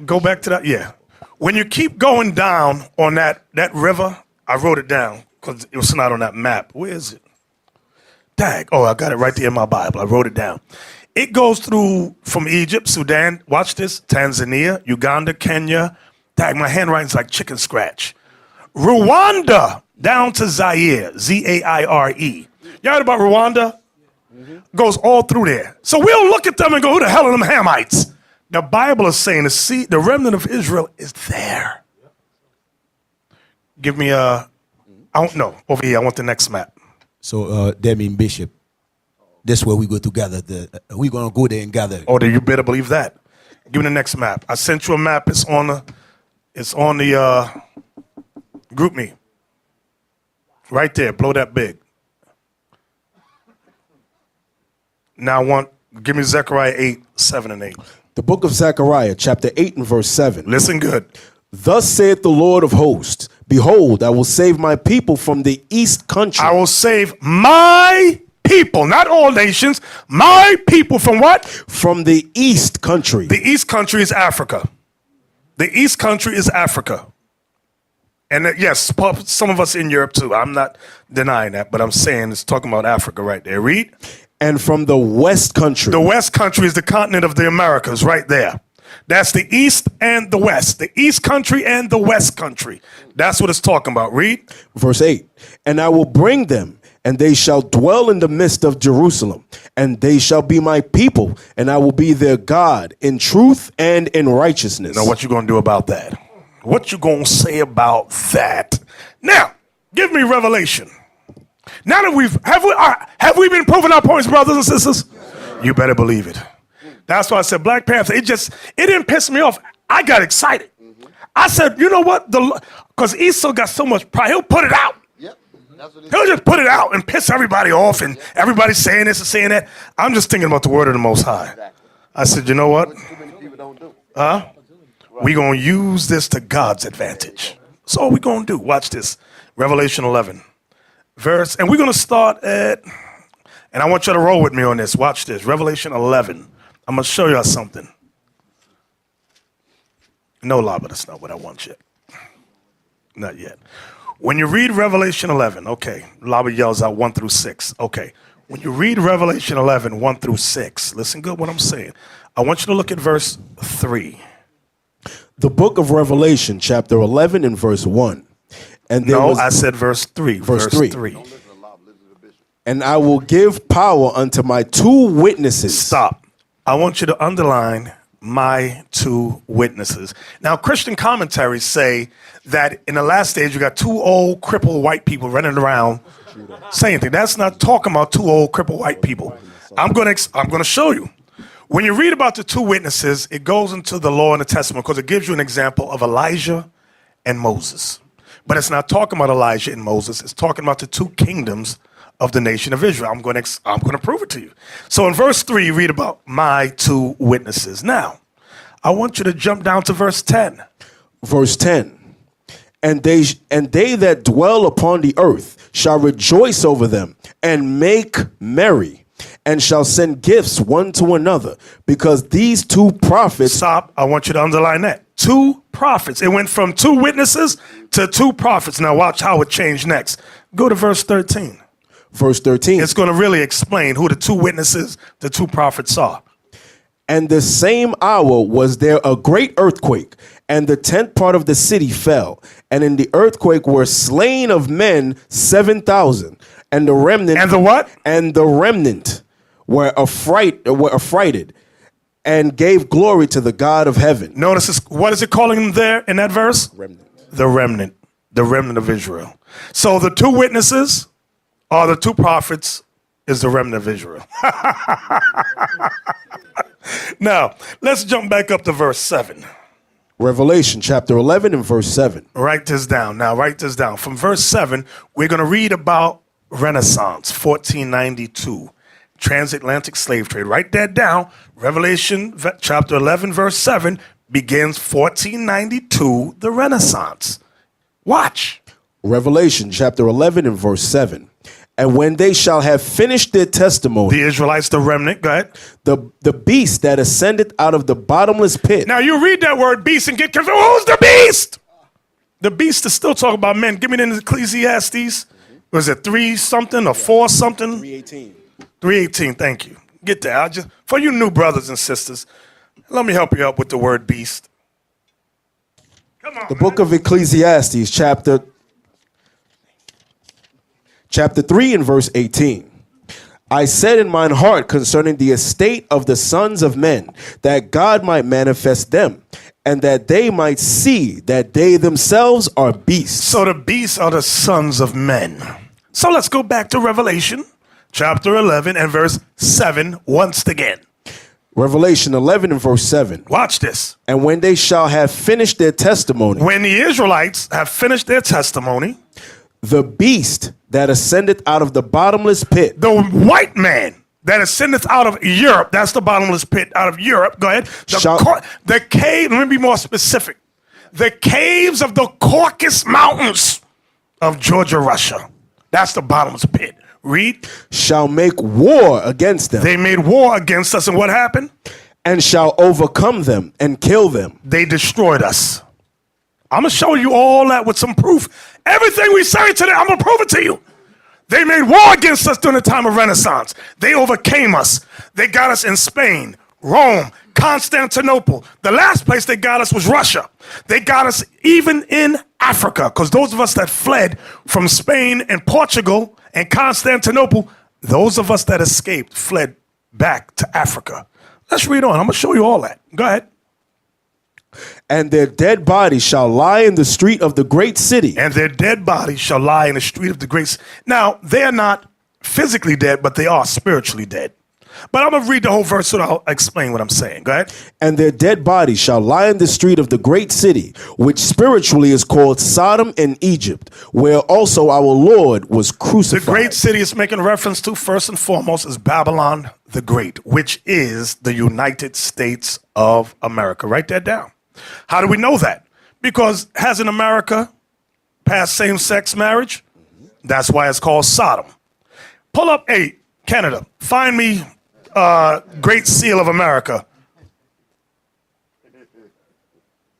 Go back to that. Yeah. When you keep going down on that river, I wrote it down because it was not on that map. Where is it? Dag. Oh, I got it right there in my Bible. I wrote it down. It goes through from Egypt, Sudan, watch this, Tanzania, Uganda, Kenya. Dag, my handwriting's like chicken scratch. Rwanda down to Zaire, Z-A-I-R-E. You heard about Rwanda? Goes all through there. So we'll look at them and go, who the hell are them Hamites? The Bible is saying the remnant of Israel is there. Give me I don't know. Over here, I want the next map. So that mean Bishop. That's where we go to gather. We're going to go there and gather. Oh, then you better believe that. Give me the next map. I sent you a map. It's on the group me. Right there. Blow that big. Now give me Zechariah 8, 7 and 8. The book of Zechariah, chapter 8 and verse 7. Listen good. Thus saith the Lord of hosts, behold, I will save my people from the east country. I will save my people, not all nations, my people from what? From the east country. The east country is Africa. The east country is Africa. And yes, some of us in Europe too. I'm not denying that, but I'm saying it's talking about Africa right there. Read. And from the west country. The west country is the continent of the Americas right there. That's the east and the west. The east country and the west country. That's what it's talking about. Read. Verse 8. And I will bring them, and they shall dwell in the midst of Jerusalem, and they shall be my people, and I will be their God in truth and in righteousness. Now, what you going to do about that? What you going to say about that? Now, give me Revelation. Now that have we been proving our points, brothers and sisters? You better believe it. That's why I said Black Panther. It didn't piss me off. I got excited. I said, you know what? Because Esau got so much pride, he'll put it out. Yep. That's what He'll just put it out and piss everybody off, and everybody's saying this and saying that. I'm just thinking about the word of the Most High. I said, you know what? too many people don't do. We're going to use this to God's advantage. That's all we're going to do. Watch this. Revelation 11. Verse, and we're going to start at, and I want you to roll with me on this. Watch this. Revelation 11. I'm going to show you something. No, Lava, that's not what I want yet. Not yet. When you read Revelation 11, okay, Lava yells out 1 through 6. Okay. When you read Revelation 11, 1 through 6, listen good what I'm saying. I want you to look at verse 3. The book of Revelation, chapter 11 and verse 1. And there I said verse 3. Verse 3. Don't listen to Lob, listen to Bishop. And I will give power unto my 2 witnesses. Stop. I want you to underline my 2 witnesses. Now, Christian commentaries say that in the last stage, you got 2 old, crippled white people running around saying things. That's not talking about 2 old, crippled white people. I'm going to show you. When you read about the 2 witnesses, it goes into the law and the testament because it gives you an example of Elijah and Moses. But it's not talking about Elijah and Moses. It's talking about the 2 kingdoms of the nation of Israel. I'm going to prove it to you. So in verse 3, you read about my 2 witnesses. Now, I want you to jump down to verse 10. Verse 10. And they that dwell upon the earth shall rejoice over them and make merry, and shall send gifts one to another, because these 2 prophets. Stop. I want you to underline that. 2 prophets. It went from 2 witnesses to 2 prophets. Now watch how it changed next. Go to verse 13. Verse 13. It's going to really explain who the 2 witnesses, the 2 prophets are. And the same hour was there a great earthquake, and the 10th part of the city fell. And in the earthquake were slain of men 7,000. And the remnant. And the what? And the remnant were affrighted, and gave glory to the God of heaven. Notice this, what is it calling them there in that verse? Remnant. The remnant. The remnant of Israel. So the 2 witnesses are the 2 prophets is the remnant of Israel. Now, let's jump back up to verse 7. Revelation chapter 11 and verse 7. Write this down. Now, write this down. From verse 7, we're going to read about Renaissance, 1492. Transatlantic slave trade. Write that down. Revelation chapter 11, verse 7 begins 1492, the Renaissance. Watch. Revelation chapter 11 and verse 7. And when they shall have finished their testimony, The Israelites, the remnant, go ahead. the beast that ascended out of the bottomless pit. Now you read that word beast and get confused. Who's the beast? The beast is still talking about men. Give me the Ecclesiastes. Was it 3 something or 4 something? 3:18. 3:18, thank you. Get that. For you new brothers and sisters, let me help you out with the word beast. Come on. The book of Ecclesiastes, chapter 3 and verse 18. I said in mine heart concerning the estate of the sons of men, that God might manifest them, and that they might see that they themselves are beasts. So the beasts are the sons of men. So let's go back to Revelation chapter 11 and verse 7 once again. Revelation 11 and verse 7. Watch this. And when they shall have finished their testimony, When the Israelites have finished their testimony, The beast that ascendeth out of the bottomless pit. The white man that ascendeth out of Europe, that's the bottomless pit out of Europe. Go ahead. The cave, let me be more specific. The caves of the Caucasus Mountains of Georgia, Russia. That's the bottomless pit. Read. Shall make war against them. They made war against us, and what happened? And shall overcome them and kill them. They destroyed us. I'm going to show you all that with some proof. Everything we say today, I'm going to prove it to you. They made war against us during the time of Renaissance. They overcame us. They got us in Spain, Rome, Constantinople. The last place they got us was Russia. They got us even in Africa, because those of us that fled from Spain and Portugal and Constantinople, those of us that escaped fled back to Africa. Let's read on. I'm going to show you all that. Go ahead. And their dead bodies shall lie in the street of the great city. And their dead bodies shall lie in the street of the great city. Now, they are not physically dead, but they are spiritually dead. But I'm going to read the whole verse so I'll explain what I'm saying. Go ahead. And their dead bodies shall lie in the street of the great city, which spiritually is called Sodom and Egypt, where also our Lord was crucified. The great city is making reference to, first and foremost, is Babylon the Great, which is the United States of America. Write that down. How do we know that? Because hasn't America passed same-sex marriage? That's why it's called Sodom. Pull up Canada. Find me Great Seal of America.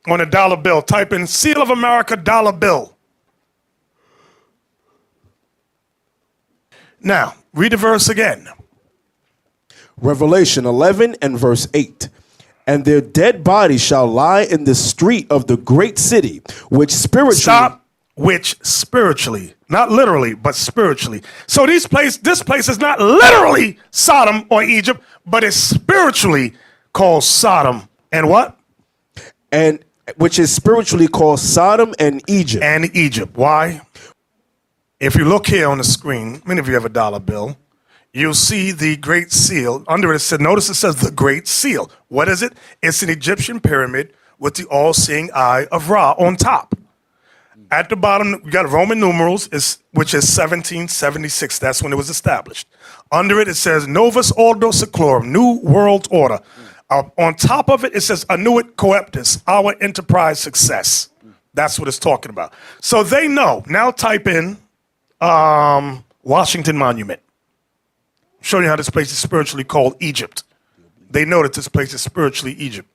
On a dollar bill. Type in Seal of America dollar bill. Now, read the verse again. Revelation 11 and verse 8. And their dead bodies shall lie in the street of the great city, which spiritually... Stop. Which spiritually, not literally, but spiritually. So this place is not literally Sodom or Egypt, but it's spiritually called Sodom and what? And which is spiritually called Sodom and Egypt. And Egypt. Why? If you look here on the screen, many of you have a dollar bill, you'll see the Great Seal. Under it says, notice it says the Great Seal. What is it? It's an Egyptian pyramid with the all-seeing eye of Ra on top. At the bottom, we got Roman numerals, which is 1776. That's when it was established. Under it, it says Novus Ordo Seclorum, New World Order. On top of it, it says Annuit Coeptus, our enterprise success. That's what it's talking about. So they know. Now type in Washington Monument. Show you how this place is spiritually called Egypt. They know that this place is spiritually Egypt.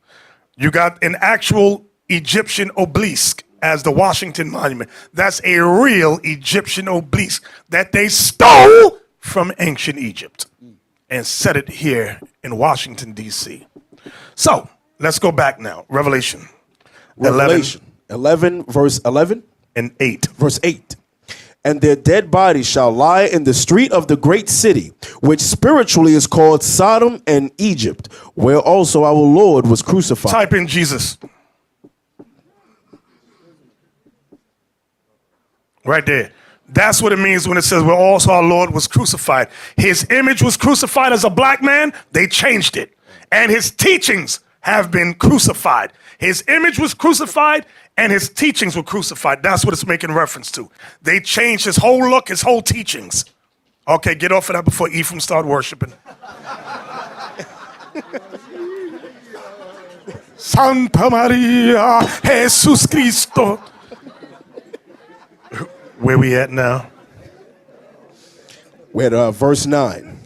You got an actual Egyptian obelisk as the Washington Monument. That's a real Egyptian obelisk that they stole from ancient Egypt and set it here in Washington, D.C. So let's go back now. Revelation 11 verse 11 and 8. Verse 8. And their dead bodies shall lie in the street of the great city, which spiritually is called Sodom and Egypt, where also our Lord was crucified. Type in Jesus. Right there. That's what it means when it says where also our Lord was crucified. His image was crucified as a black man. They changed it. And his teachings have been crucified. His image was crucified and his teachings were crucified. That's what it's making reference to. They changed his whole look, his whole teachings. Okay, get off of that before Ephraim start worshiping. Santa Maria, Jesus Cristo. Where we at now? We're at verse 9.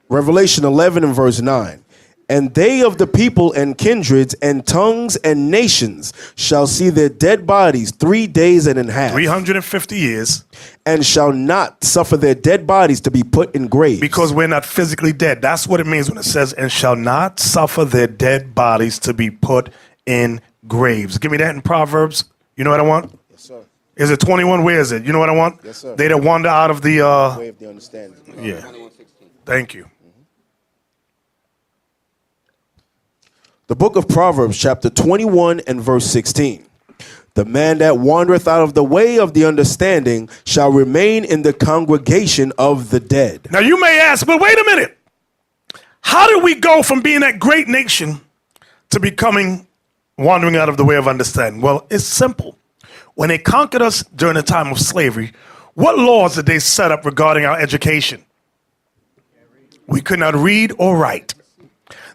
Revelation 11 and verse 9. And they of the people and kindreds and tongues and nations shall see their dead bodies 3 days and a half. 350 years. And shall not suffer their dead bodies to be put in graves. Because we're not physically dead. That's what it means when it says, and shall not suffer their dead bodies to be put in graves. Give me that in Proverbs. You know what I want? Yes, sir. Is it 21? Where is it? You know what I want? Yes, sir. They that wander out of the... Way of the understanding. Yeah. Thank you. The book of Proverbs, chapter 21 and verse 16. The man that wandereth out of the way of the understanding shall remain in the congregation of the dead. Now you may ask, but wait a minute. How did we go from being that great nation to becoming wandering out of the way of understanding? Well, it's simple. When they conquered us during the time of slavery, what laws did they set up regarding our education? We could not read or write.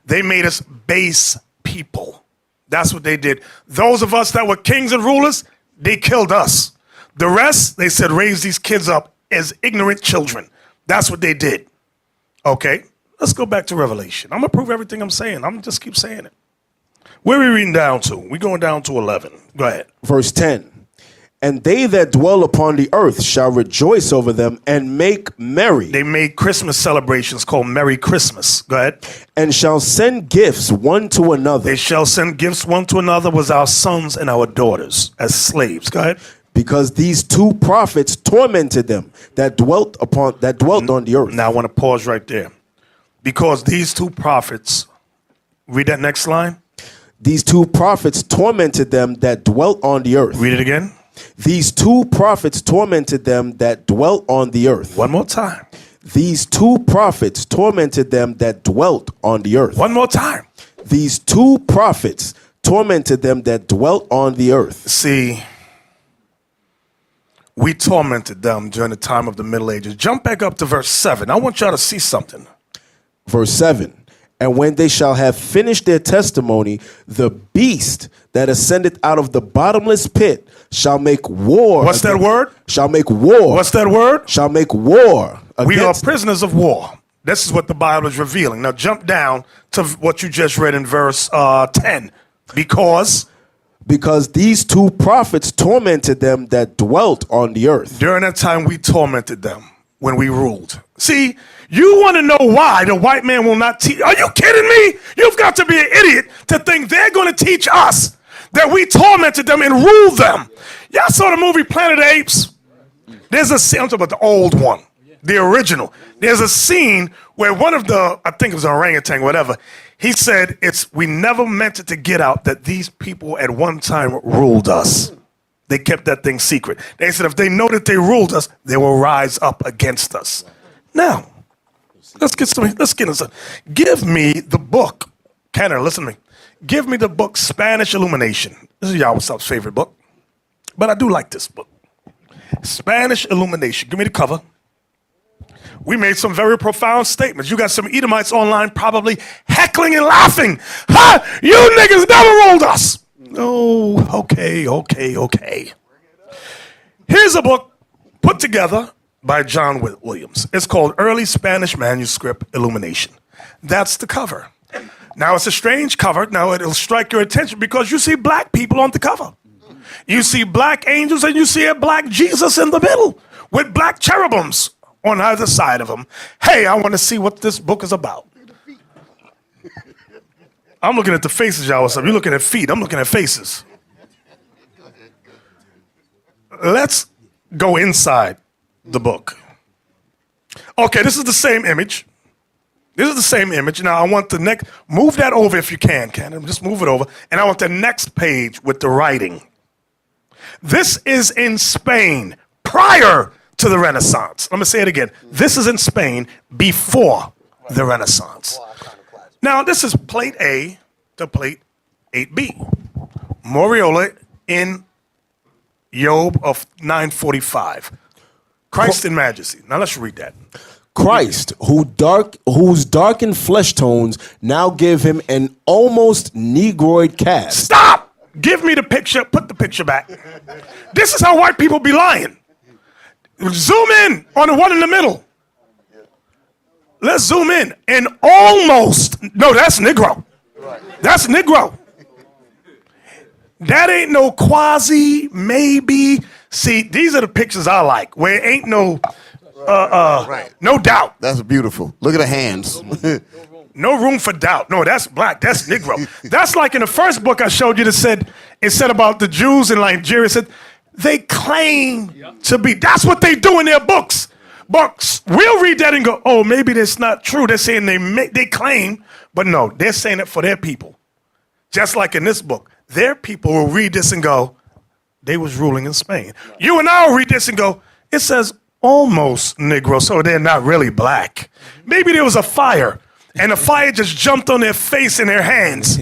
They made us base people. That's what they did. Those of us that were kings and rulers, they killed us. The rest, they said, raise these kids up as ignorant children. That's what they did. Okay, let's go back to Revelation. I'm going to prove everything I'm saying. I'm going to just keep saying it. Where are we reading down to? We're going down to 11. Go ahead. Verse 10. And they that dwell upon the earth shall rejoice over them and make merry. They made Christmas celebrations called Merry Christmas. Go ahead. And shall send gifts one to another. They shall send gifts one to another with our sons and our daughters as slaves. Go ahead. Because these two prophets tormented them that dwelt on the earth. Now I want to pause right there. Because these two prophets, read that next line. These two prophets tormented them that dwelt on the earth. Read it again. These two prophets tormented them that dwelt on the earth. One more time. These two prophets tormented them that dwelt on the earth. One more time. These two prophets tormented them that dwelt on the earth. See, we tormented them during the time of the Middle Ages. Jump back up to verse 7. I want y'all to see something. Verse 7. And when they shall have finished their testimony, the beast that ascended out of the bottomless pit shall make war. What's that word? Shall make war. What's that word? Shall make war. We are prisoners of war. This is what the Bible is revealing. Now jump down to what you just read in verse 10. Because these two prophets tormented them that dwelt on the earth. During that time, we tormented them when we ruled. See, you want to know why the white man will not teach? Are you kidding me? You've got to be an idiot to think they're going to teach us that we tormented them and ruled them. Y'all saw the movie Planet of the Apes? There's a scene, I'm talking about the old one, the original. There's a scene where one of the, I think it was an orangutan, whatever, he said, we never meant it to get out that these people at one time ruled us. They kept that thing secret. They said if they know that they ruled us, they will rise up against us. Now, let's get into something. Give me the book. Canada, listen to me. Give me the book Spanish Illumination. This is y'all's favorite book. But I do like this book. Spanish Illumination. Give me the cover. We made some very profound statements. You got some Edomites online probably heckling and laughing. Ha! You niggas never ruled us. Oh, okay. Here's a book put together by John Williams. It's called Early Spanish Manuscript Illumination. That's the cover. Now, it's a strange cover. Now, it'll strike your attention because you see black people on the cover. You see black angels and you see a black Jesus in the middle with black cherubims on either side of him. Hey, I want to see what this book is about. I'm looking at the faces, y'all. You're looking at feet. I'm looking at faces. Let's go inside the book. Okay, this is the same image. This is the same image. Now, I want the next, move that over if you can. Just move it over. And I want the next page with the writing. This is in Spain prior to the Renaissance. Let me say it again. This is in Spain before the Renaissance. Now, this is plate A to plate 8B. Moriola in Job of 945. Christ in majesty. Now, let's read that. Christ, whose darkened flesh tones now give him an almost negroid cast. Stop! Give me the picture. Put the picture back. This is how white people be lying. Zoom in on the one in the middle. Let's zoom in. And almost, no, that's Negro. That's Negro. That ain't no quasi, maybe. See, these are the pictures I like, where it ain't no, no doubt. That's beautiful. Look at the hands. No room for doubt. No, that's black. That's Negro. That's like in the first book I showed you that it said about the Jews in Nigeria. It said they claim to be. That's what they do in their books. But we'll read that and go, oh, maybe that's not true. They're saying they claim, but no, they're saying it for their people. Just like in this book, their people will read this and go, they was ruling in Spain. You and I will read this and go, it says almost Negro, so they're not really black. Maybe there was a fire, and the fire just jumped on their face and their hands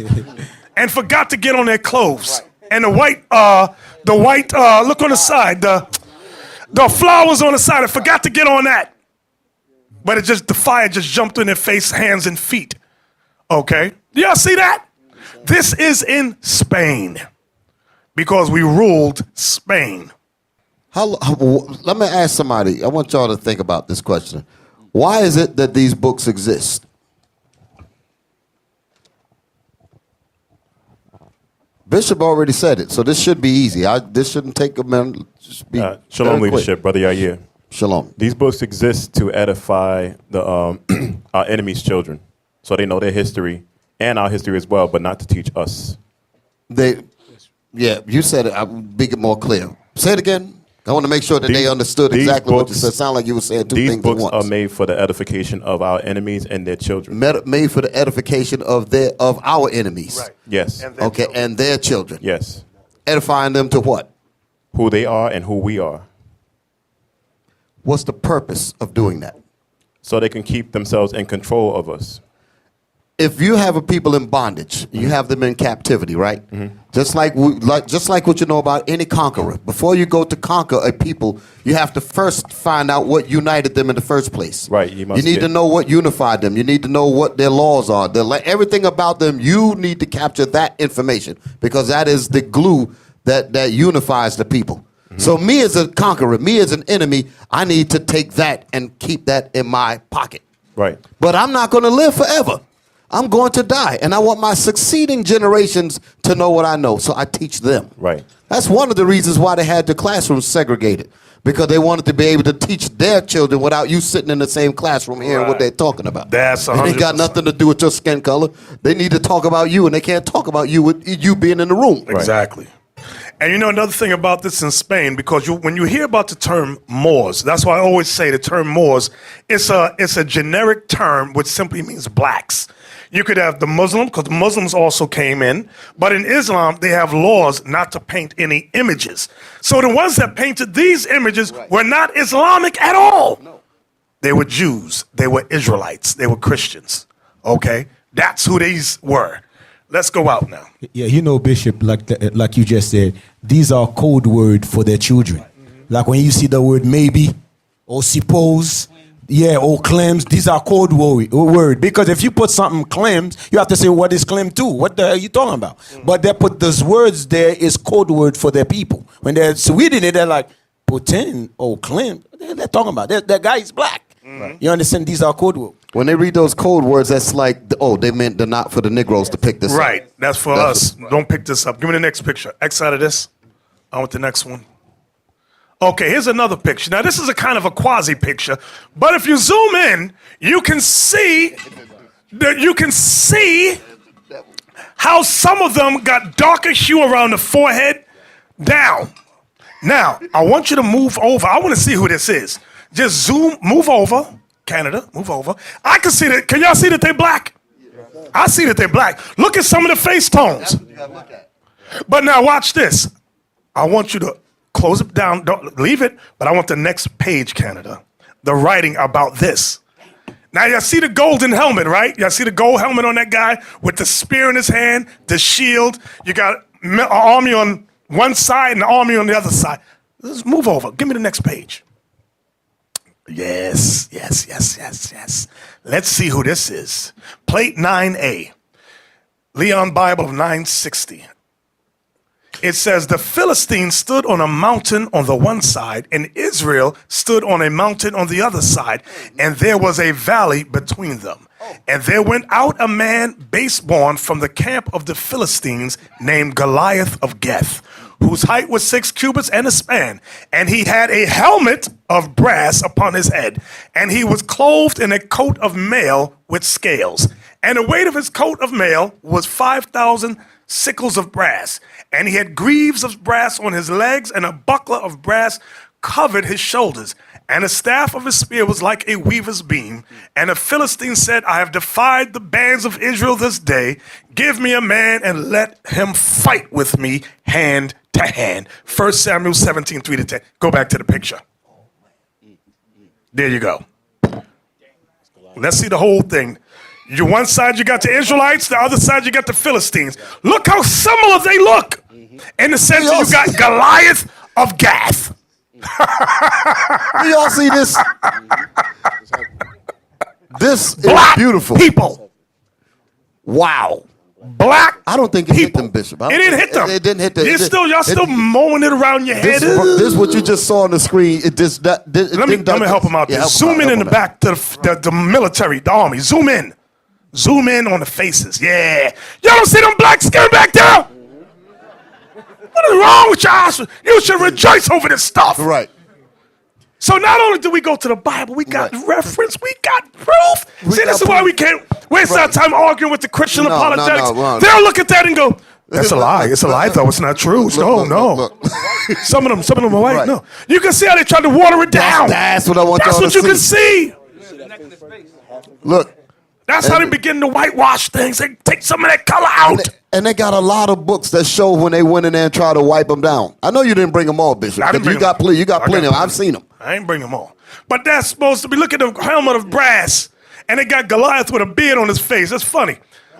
and forgot to get on their clothes. And the white The white, look on the side. The flowers on the side. I forgot to get on that. But the fire just jumped in their face, hands, and feet. Okay? Do y'all see that? This is in Spain. Because we ruled Spain. Let me ask somebody. I want y'all to think about this question. Why is it that these books exist? Bishop already said it, so this should be easy. This shouldn't take a minute. Just be Shalom, very quick. leadership, Brother Yair. Shalom. These books exist to edify the our enemies' children, so they know their history and our history as well, but not to teach us. Yeah, you said it. I'll make it more clear. Say it again. I want to make sure that they understood exactly what you said. It sounded like you were saying two things at once. These books are made for the edification of our enemies and their children. Made for the edification of our enemies. Right. Yes. And their children. Yes. Edifying them to what? Who they are and who we are. What's the purpose of doing that? So they can keep themselves in control of us. If you have a people in bondage, you have them in captivity, right? Mm-hmm. Just like what you know about any conqueror. Before you go to conquer a people, you have to first find out what united them in the first place. Right. You need to know what unified them. You need to know what their laws are. Everything about them, you need to capture that information because that is the glue that unifies the people. Mm-hmm. So me as a conqueror, me as an enemy, I need to take that and keep that in my pocket. Right. But I'm not going to live forever. I'm going to die, and I want my succeeding generations to know what I know, so I teach them. Right. That's one of the reasons why they had the classrooms segregated, because they wanted to be able to teach their children without you sitting in the same classroom hearing what they're talking about. That's 100%. It ain't got nothing to do with your skin color. They need to talk about you, and they can't talk about you with you being in the room. Exactly. And you know another thing about this in Spain, because when you hear about the term Moors, that's why I always say the term Moors, it's a generic term which simply means blacks. You could have the Muslim, because the Muslims also came in, but in Islam, they have laws not to paint any images. So the ones that painted these images were not Islamic at all. No. They were Jews, they were Israelites, they were Christians, okay? That's who these were. Let's go out now. Yeah, you know, Bishop, like you just said, these are code word for their children. Mm-hmm. Like when you see the word maybe or suppose, or claims, these are code word. Because if you put something claims, you have to say what is claim to. What the hell are you talking about? Mm-hmm. But they put those words there is code word for their people. When they're reading it, they're like, pretend or claim. They're talking about that guy is black. Mm-hmm. You understand? These are code words. When they read those code words, that's like, they meant they're not for the Negroes to pick this up. Right. That's for us. Don't pick this up. Give me the next picture. X out of this. I want the next one. Okay, here's another picture. Now, this is a kind of a quasi picture, but if you zoom in, you can see how some of them got darker hue around the forehead down. Now, I want you to move over. I want to see who this is. Just move over. Canada, move over. I can see that. Can y'all see that they're black? I see that they're black. Look at some of the face tones. But now watch this. I want you to close it down. Don't leave it. But I want the next page, Canada. The writing about this. Now y'all see the golden helmet, right? Y'all see the gold helmet on that guy with the spear in his hand, the shield. You got an army on one side and an army on the other side. Let's move over. Give me the next page. Yes. Let's see who this is. Plate 9A. Leon Bible of 960. It says, the Philistines stood on a mountain on the one side, and Israel stood on a mountain on the other side, and there was a valley between them. And there went out a man baseborn from the camp of the Philistines named Goliath of Gath, whose height was 6 cubits and a span. And he had a helmet of brass upon his head, and he was clothed in a coat of mail with scales. And the weight of his coat of mail was 5,000 sickles of brass. And he had greaves of brass on his legs, and a buckler of brass covered his shoulders. And the staff of his spear was like a weaver's beam. And the Philistine said, I have defied the bands of Israel this day. Give me a man and let him fight with me hand to hand. 1 Samuel 17, 3-10. Go back to the picture. There you go. Let's see the whole thing. You one side you got the Israelites, the other side you got the Philistines. Look how similar they look. In the sense that you got Goliath of Gath. Do y'all see this? This is Black beautiful. people. Wow. Black I don't think it hit people. them, Bishop. It didn't hit them. It didn't hit them. Y'all still mowing it around your head. This is what you just saw on the screen. It just Let me help him out there. Zoom in the back to the military, the army. Zoom in. Zoom in on the faces. Yeah. Y'all don't see them black skin back there? What is wrong with y'all? You should rejoice over this stuff. Right. So not only do we go to the Bible, we got reference, we got proof. See, this is why we can't waste our time arguing with the Christian apologetics. They'll look at that and go, that's a lie. It's a lie, though. It's not true. Look. Some of them are white. Right. No. You can see how they tried to water it down. That's what I want y'all to see. That's what you can see. Look. That's how they begin to whitewash things. They take some of that color out. And they got a lot of books that show when they went in there and tried to wipe them down. I know you didn't bring them all, Bishop. You got plenty of them. I've seen them. I ain't bring them all. But that's supposed to be, look at the helmet of brass. And they got Goliath with a beard on his face. That's funny.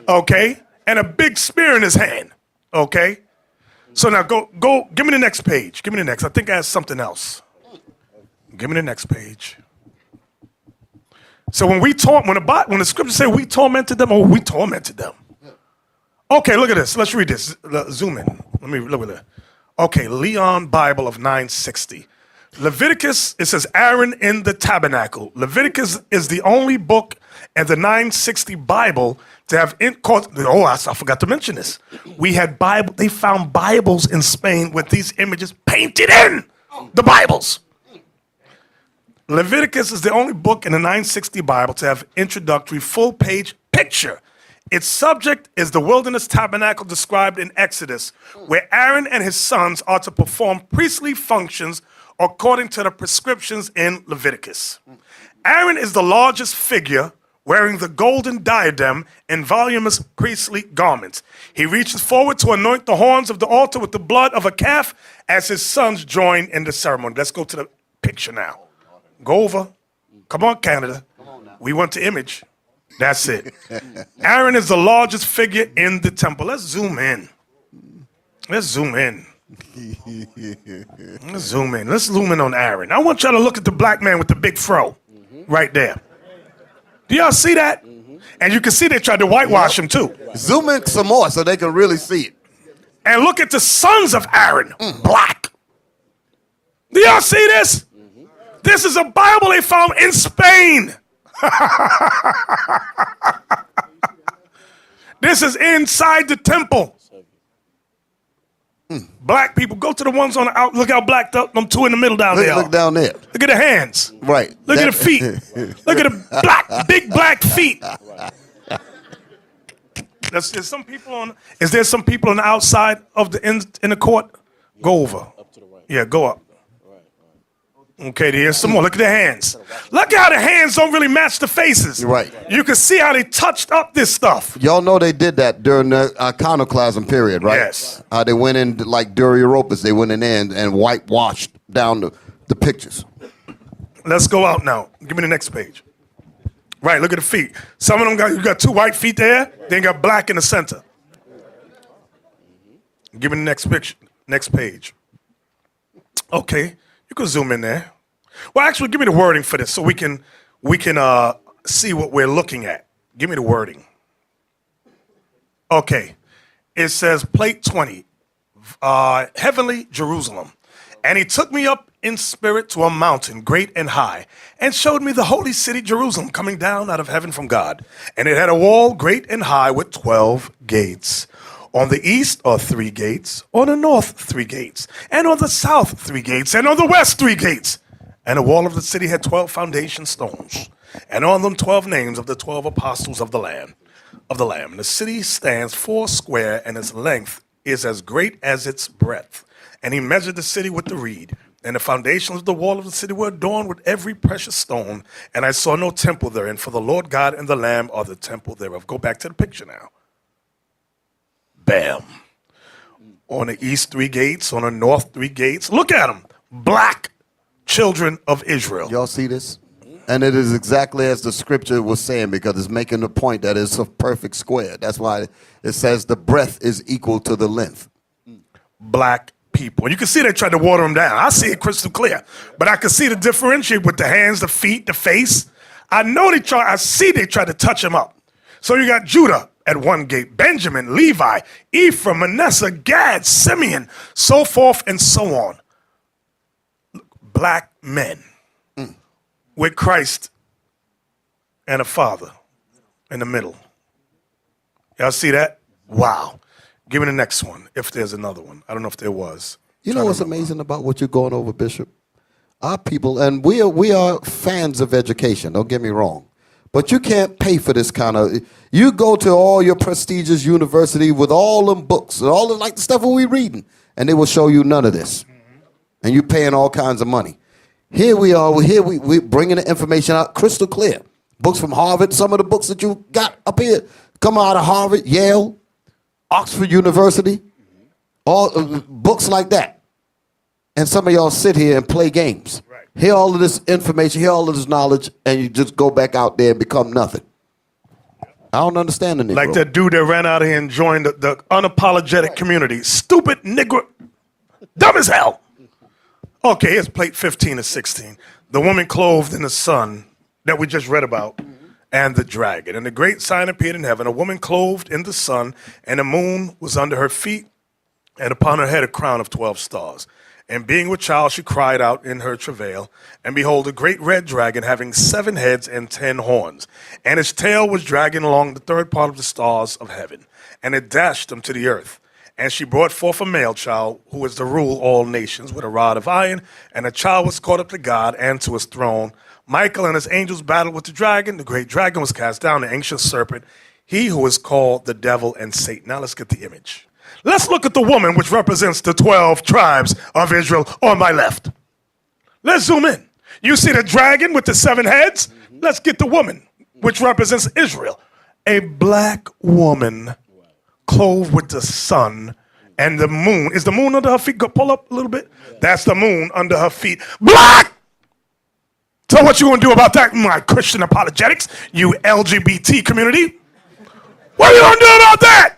Okay? And a big spear in his hand. Okay? So now go, give me the next page. Give me the next. I think I have something else. Give me the next page. So when the scriptures say we tormented them, we tormented them. Okay, look at this. Let's read this. Zoom in. Let me look at that. Okay, Leon Bible of 960. Leviticus, it says Aaron in the tabernacle. Leviticus is the only book in the 960 Bible to have I forgot to mention this. They found Bibles in Spain with these images painted in the Bibles. Leviticus is the only book in the 960 Bible to have introductory full-page picture. Its subject is the wilderness tabernacle described in Exodus, where Aaron and his sons are to perform priestly functions according to the prescriptions in Leviticus. Aaron is the largest figure, wearing the golden diadem and voluminous priestly garments. He reaches forward to anoint the horns of the altar with the blood of a calf as his sons join in the ceremony. Let's go to the picture now. Go over. Come on, Canada. We want the image. That's it. Aaron is the largest figure in the temple. Let's zoom in. Let's zoom in on Aaron. I want y'all to look at the black man with the big fro right there. Do y'all see that? And you can see they tried to whitewash him too. Zoom in some more so they can really see it. And look at the sons of Aaron, black. Do y'all see this? This is a Bible they found in Spain. This is inside the temple. Black people, go to the ones on the out. Look how black them two in the middle down there. Look down there. Look at the hands. Right. Look at the feet. Look at the big black feet. Is there some people on the outside of in the court? Go over. Up to the right. Yeah, go up. Okay, there's some more. Look at the hands. Look how the hands don't really match the faces. Right. You can see how they touched up this stuff. Y'all know they did that during the iconoclasm period, right? Yes. They went in like during Europus. They went in there and whitewashed down the pictures. Let's go out now. Give me the next page. Right, look at the feet. Some of them got two white feet there. They got black in the center. Give me the next picture. Next page. Okay. You can zoom in there. Well, actually, give me the wording for this so we can see what we're looking at. Give me the wording. Okay. It says, plate 20, heavenly Jerusalem. And he took me up in spirit to a mountain great and high, and showed me the holy city Jerusalem coming down out of heaven from God. And it had a wall great and high with 12 gates. On the east are 3 gates, on the north 3 gates, and on the south 3 gates, and on the west 3 gates. And the wall of the city had 12 foundation stones, and on them 12 names of the 12 apostles of the Lamb. And the city stands 4 square, and its length is as great as its breadth. And he measured the city with the reed, and the foundations of the wall of the city were adorned with every precious stone. And I saw no temple therein, for the Lord God and the Lamb are the temple thereof. Go back to the picture now. Bam. On the east 3 gates, on the north 3 gates. Look at them. Black children of Israel. Y'all see this? And it is exactly as the scripture was saying, because it's making the point that it's a perfect square. That's why it says the breadth is equal to the length. Black people. And you can see they tried to water them down. I see it crystal clear. But I can see the differentiate with the hands, the feet, the face. I see they tried to touch him up. So you got Judah at one gate, Benjamin, Levi, Ephraim, Manasseh, Gad, Simeon, so forth and so on. Black men with Christ and a father in the middle. Y'all see that? Wow. Give me the next one, if there's another one. I don't know if there was. You know what's amazing about what you're going over, Bishop? Our people, and we are fans of education, don't get me wrong. But you can't pay for this kind of, you go to all your prestigious university with all them books, and all the like the stuff that we reading, and they will show you none of this. And you're paying all kinds of money. Here we are, we're bringing the information out crystal clear. Books from Harvard, some of the books that you got up here come out of Harvard, Yale, Oxford University, all books like that. And some of y'all sit here and play games. Right. Hear all of this information, hear all of this knowledge, and you just go back out there and become nothing. I don't understand the Negro. Like that dude that ran out of here and joined the unapologetic community. Stupid Negro. Dumb as hell. Okay, here's plate 15 of 16. The woman clothed in the sun that we just read about, and the dragon. And the great sign appeared in heaven, a woman clothed in the sun, and the moon was under her feet, and upon her head a crown of 12 stars. And being with child, she cried out in her travail. And behold, a great red dragon having 7 heads and 10 horns. And its tail was dragging along the third part of the stars of heaven. And it dashed them to the earth. And she brought forth a male child, who is to rule all nations, with a rod of iron. And the child was caught up to God and to his throne. Michael and his angels battled with the dragon. The great dragon was cast down, the ancient serpent, he who is called the devil and Satan. Now let's get the image. Let's look at the woman which represents the 12 tribes of Israel on my left. Let's zoom in. You see the dragon with the 7 heads? Let's get the woman which represents Israel. A black woman clothed with the sun and the moon. Is the moon under her feet? Go pull up a little bit. That's the moon under her feet. Black! So what you gonna do about that, my Christian apologetics, you LGBT community? What are you gonna do about that?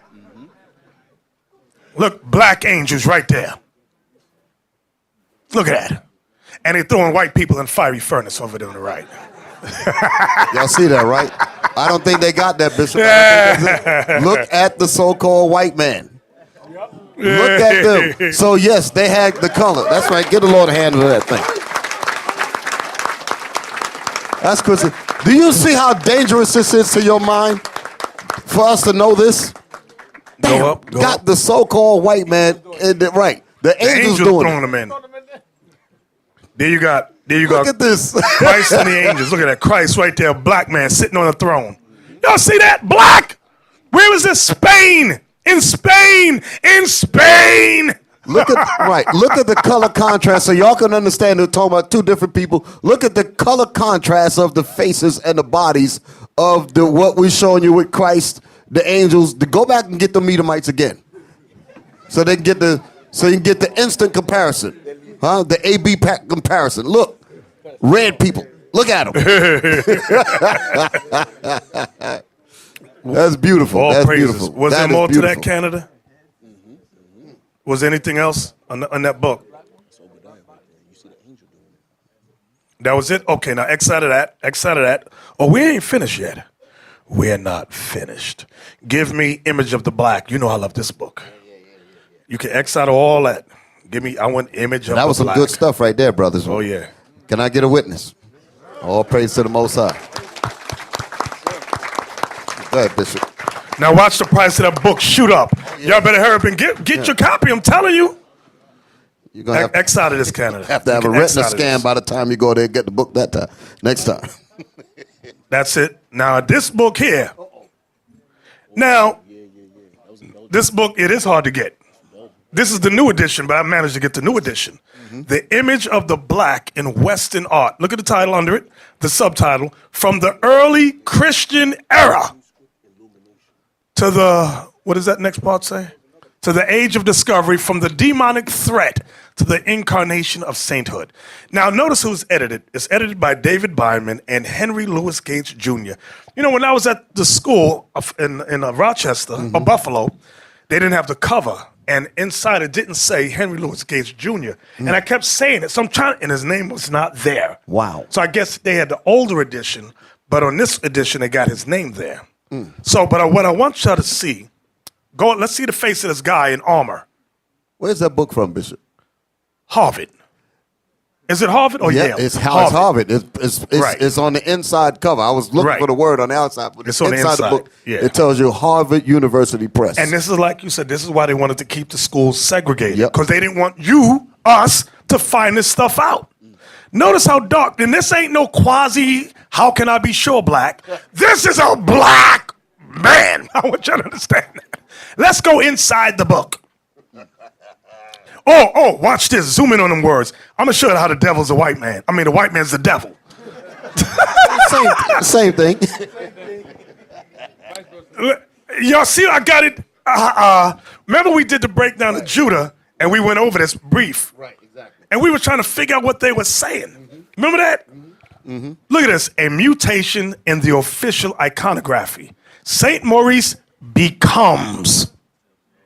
Look, black angels right there. Look at that. And they're throwing white people in fiery furnace over there on the right. Y'all see that, right? I don't think they got that, Bishop. Look at the so-called white man. Look at them. So, yes, they had the color. That's right. Get the Lord a hand of that thing. That's Christian. Do you see how dangerous this is to your mind for us to know this? Damn, go up. Got the so-called white man right. The angels doing throwing them in. There you go. Look at this. Christ and the angels. Look at that. Christ right there, black man sitting on the throne. Y'all see that? Black. Where was this? Spain. In Spain. In Spain. Look at the color contrast so y'all can understand they're talking about 2 different people. Look at the color contrast of the faces and the bodies of what we're showing you with Christ, the angels. To go back and get the Edomites again. So you can get the instant comparison. Huh? The A-B comparison. Look. Red people. Look at them. That's beautiful. All That's praises. beautiful. Was there more to beautiful. that, Canada? Was there anything else on that book? That was it? Okay, now X out of that. Oh, we ain't finished yet. We're not finished. Give me image of the black. You know I love this book. You can X out of all that. I want image of the black. That was some good stuff right there, brothers. Oh, yeah. Can I get a witness? All praise to the Most High. Go ahead, Bishop. Now watch the price of that book shoot up. Y'all better hurry up and get your copy. I'm telling you. You're going to have X out of this, Canada. have to have a retina scan by the time you go there and get the book next time. That's it. Now this book here. Now, this book, it is hard to get. This is the new edition, but I managed to get the new edition. The image of the black in Western art. Look at the title under it, the subtitle. From the early Christian era to the, what does that next part say? To the age of discovery, from the demonic threat to the incarnation of sainthood. Now, notice who's edited. It's edited by David Byman and Henry Louis Gates Jr. You know, when I was at the school in Rochester or Buffalo, they didn't have the cover. And inside it didn't say Henry Louis Gates Jr. And I kept saying it. So I'm trying, and his name was not there. Wow. So I guess they had the older edition, but on this edition, they got his name there. So, but what I want y'all to see, let's see the face of this guy in armor. Where's that book from, Bishop? Harvard. Is it Harvard or Yale? It's Harvard. It's on the inside cover. I was looking for the word on the outside, but it's on the inside inside. the book. Yeah. It tells you Harvard University Press. And this is like you said, this is why they wanted to keep the schools segregated. Yep. Because they didn't want us, to find this stuff out. Notice how dark, and this ain't no quasi, how can I be sure black? This is a black man. I want you to understand that. Let's go inside the book. Oh, watch this. Zoom in on them words. I'm going to show you how the devil's a white man. I mean, the white man's the devil. Same thing. Y'all see, I got it. Remember we did the breakdown of Judah, and we went over this brief. Right, exactly. And we were trying to figure out what they were saying. Remember that? Look at this. A mutation in the official iconography. St. Maurice becomes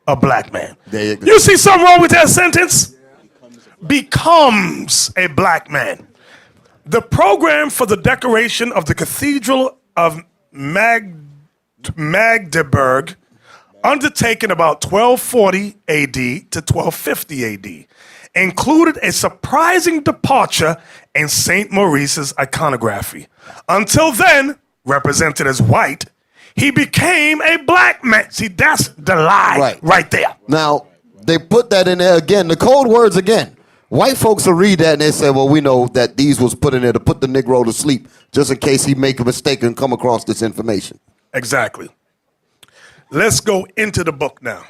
a black man. There you go. You see something wrong with that sentence? Becomes a black man. The program for the decoration of the Cathedral of Magdeburg, undertaken about 1240 AD to 1250 AD, included a surprising departure in St. Maurice's iconography. Until then, represented as white, he became a black man. See, that's the lie right there. Now, they put that in there again, the code words again. White folks will read that and they say, well, we know that these was put in there to put the Negro to sleep, just in case he make a mistake and come across this information. Exactly. Let's go into the book now.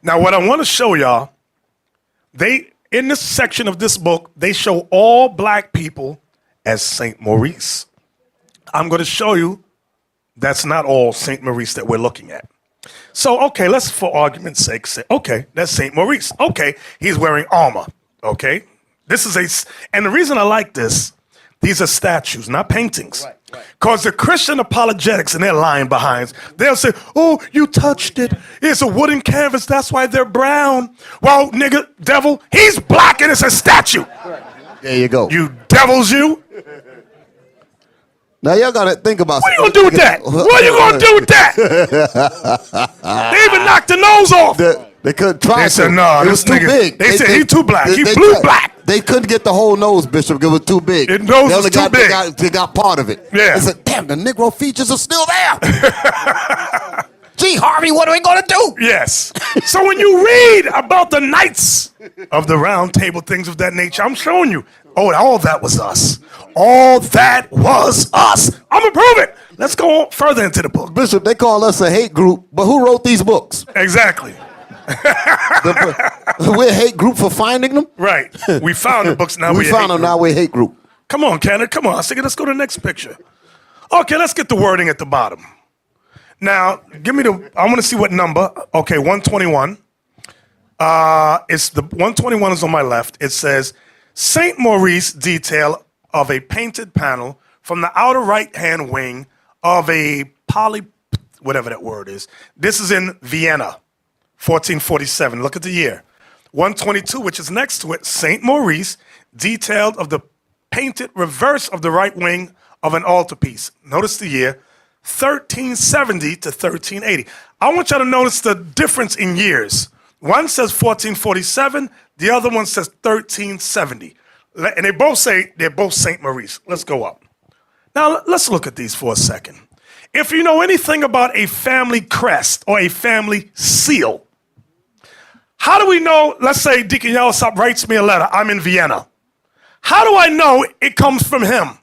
Now, what I want to show y'all, in this section of this book, they show all black people as St. Maurice. I'm going to show you that's not all St. Maurice that we're looking at. So, okay, let's, for argument's sake, say, okay, that's St. Maurice. Okay, he's wearing armor. Okay, and the reason I like this, these are statues, not paintings. Because the Christian apologetics and they're lying behinds, they'll say, oh, you touched it. It's a wooden canvas. That's why they're brown. Well, nigga, devil, he's black and it's a statue. There you go. You devils, you. Now, y'all got to think about What are you going to do with that? What are you going to do with that? They even knocked the nose off. They couldn't try. They said, no, it was too big. They said, he's too black. He blue black. They couldn't get the whole nose, Bishop. It was too big. The nose was too big. They got part of it. Yeah. They said, damn, the Negro features are still there. Gee, Harvey, what are we going to do? Yes. So when you read about the Knights of the Round Table, things of that nature, I'm showing you, all that was us. All that was us. I'm going to prove it. Let's go further into the book. Bishop, they call us a hate group, but who wrote these books? Exactly. We're a hate group for finding them? Right. We found the books, now we found them, now we're a hate group. Come on, Canada, come on. Let's go to the next picture. Okay, let's get the wording at the bottom. Now, I want to see what number. Okay, 121. It's the 121 is on my left. It says, St. Maurice detail of a painted panel from the outer right-hand wing of a whatever that word is. This is in Vienna, 1447. Look at the year. 122, which is next to it, St. Maurice, detailed of the painted reverse of the right wing of an altarpiece. Notice the year, 1370 to 1380. I want you to notice the difference in years. One says 1447, the other one says 1370. And they both say they're both St. Maurice. Let's go up. Now, let's look at these for a second. If you know anything about a family crest or a family seal, how do we know, let's say Deacon Yellowstop writes me a letter, I'm in Vienna. How do I know it comes from him?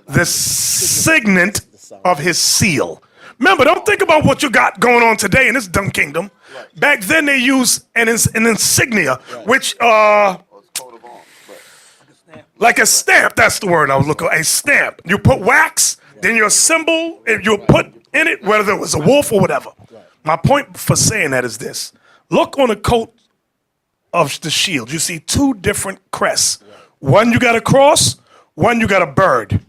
The signet of his seal. Remember, don't think about what you got going on today in this dumb kingdom. Right. Back then they used an insignia, which, like a stamp, that's the word I was looking for, a stamp. You put wax, then your symbol, and you put in it, whether it was a wolf or whatever. My point for saying that is this. Look on the coat of the shield. You see two different crests. One you got a cross, one you got a bird.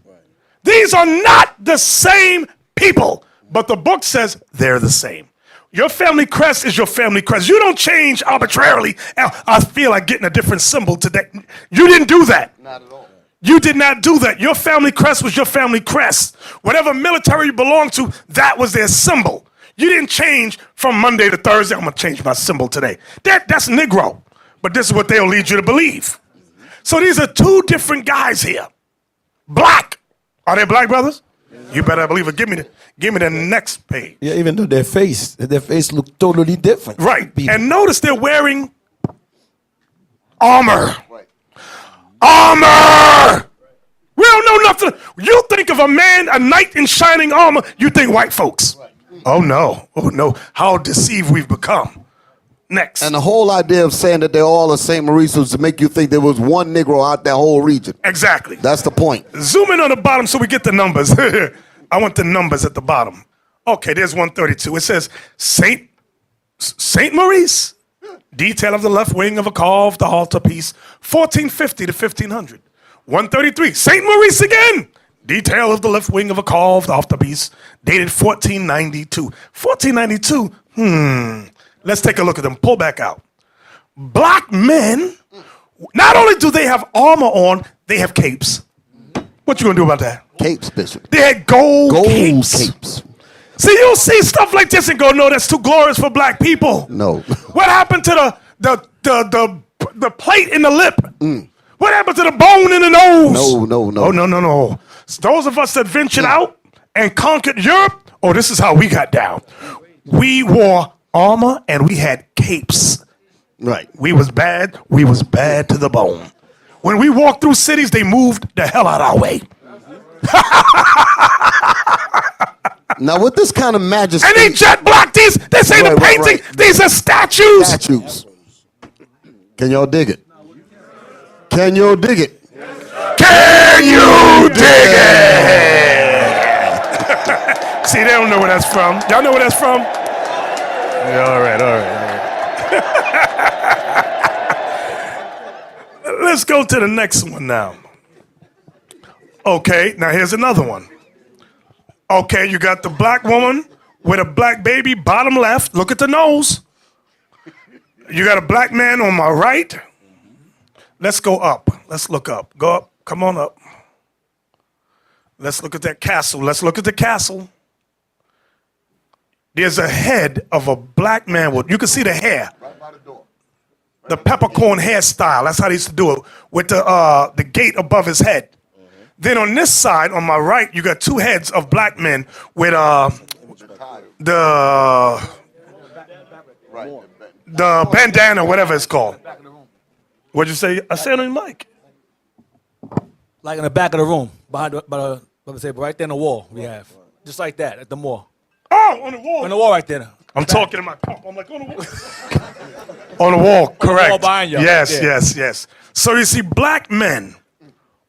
These are not the same people, but the book says they're the same. Your family crest is your family crest. You don't change arbitrarily. I feel like getting a different symbol today. You didn't do that. Not at all. You did not do that. Your family crest was your family crest. Whatever military you belonged to, that was their symbol. You didn't change from Monday to Thursday. I'm going to change my symbol today. That's Negro. But this is what they'll lead you to believe. So these are two different guys here. Black. Are they black brothers? You better believe it. Give me the next page. Yeah, even though their face look totally different. Right. People. And notice they're wearing armor. Right. Armor! We don't know nothing. You think of a man, a knight in shining armor, you think white folks. Oh no. Oh no. How deceived we've become. Next. And the whole idea of saying that they're all the same Maurice was to make you think there was one Negro out that whole region. Exactly. That's the point. Zoom in on the bottom so we get the numbers. I want the numbers at the bottom. Okay, there's 132. It says Saint Maurice. Detail of the left wing of a carved altarpiece, 1450 to 1500. 133. Saint Maurice again. Detail of the left wing of a carved altarpiece, dated 1492. 1492. Let's take a look at them. Pull back out. Black men, not only do they have armor on, they have capes. What you gonna do about that? Capes, Bishop. They had gold capes. See, you'll see stuff like this and go, no, that's too glorious for black people. No. What happened to the plate in the lip? What happened to the bone in the nose? No. Oh, no. Those of us that ventured out and conquered Europe, this is how we got down. We wore armor and we had capes. Right. We was bad to the bone. When we walked through cities, they moved the hell out our way. Now, with this kind of majesty... And they jet black these. This ain't a painting. Right. These are statues. Can y'all dig it? Can you dig it? Can you dig it? See, they don't know where that's from. Y'all know where that's from? Yeah, all right. Let's go to the next one now. Okay, now here's another one. Okay, you got the black woman with a black baby, bottom left. Look at the nose. You got a black man on my right. Let's go up. Let's look up. Go up. Come on up. Let's look at that castle. Let's look at the castle. There's a head of a black man. You can see the hair. Right by the door. The peppercorn hairstyle. That's how they used to do it. With the gate above his head. Then on this side, on my right, you got two heads of black men with the bandana, whatever it's called. What'd you say? I said on the mic. Like in the back of the room, right there in the wall we have. Just like that, at the mall. Oh, on the wall. On the wall right there. I'm talking in my cup. I'm like, on the wall. On the wall, correct. wall behind you. Yes, Yeah. yes. So you see black men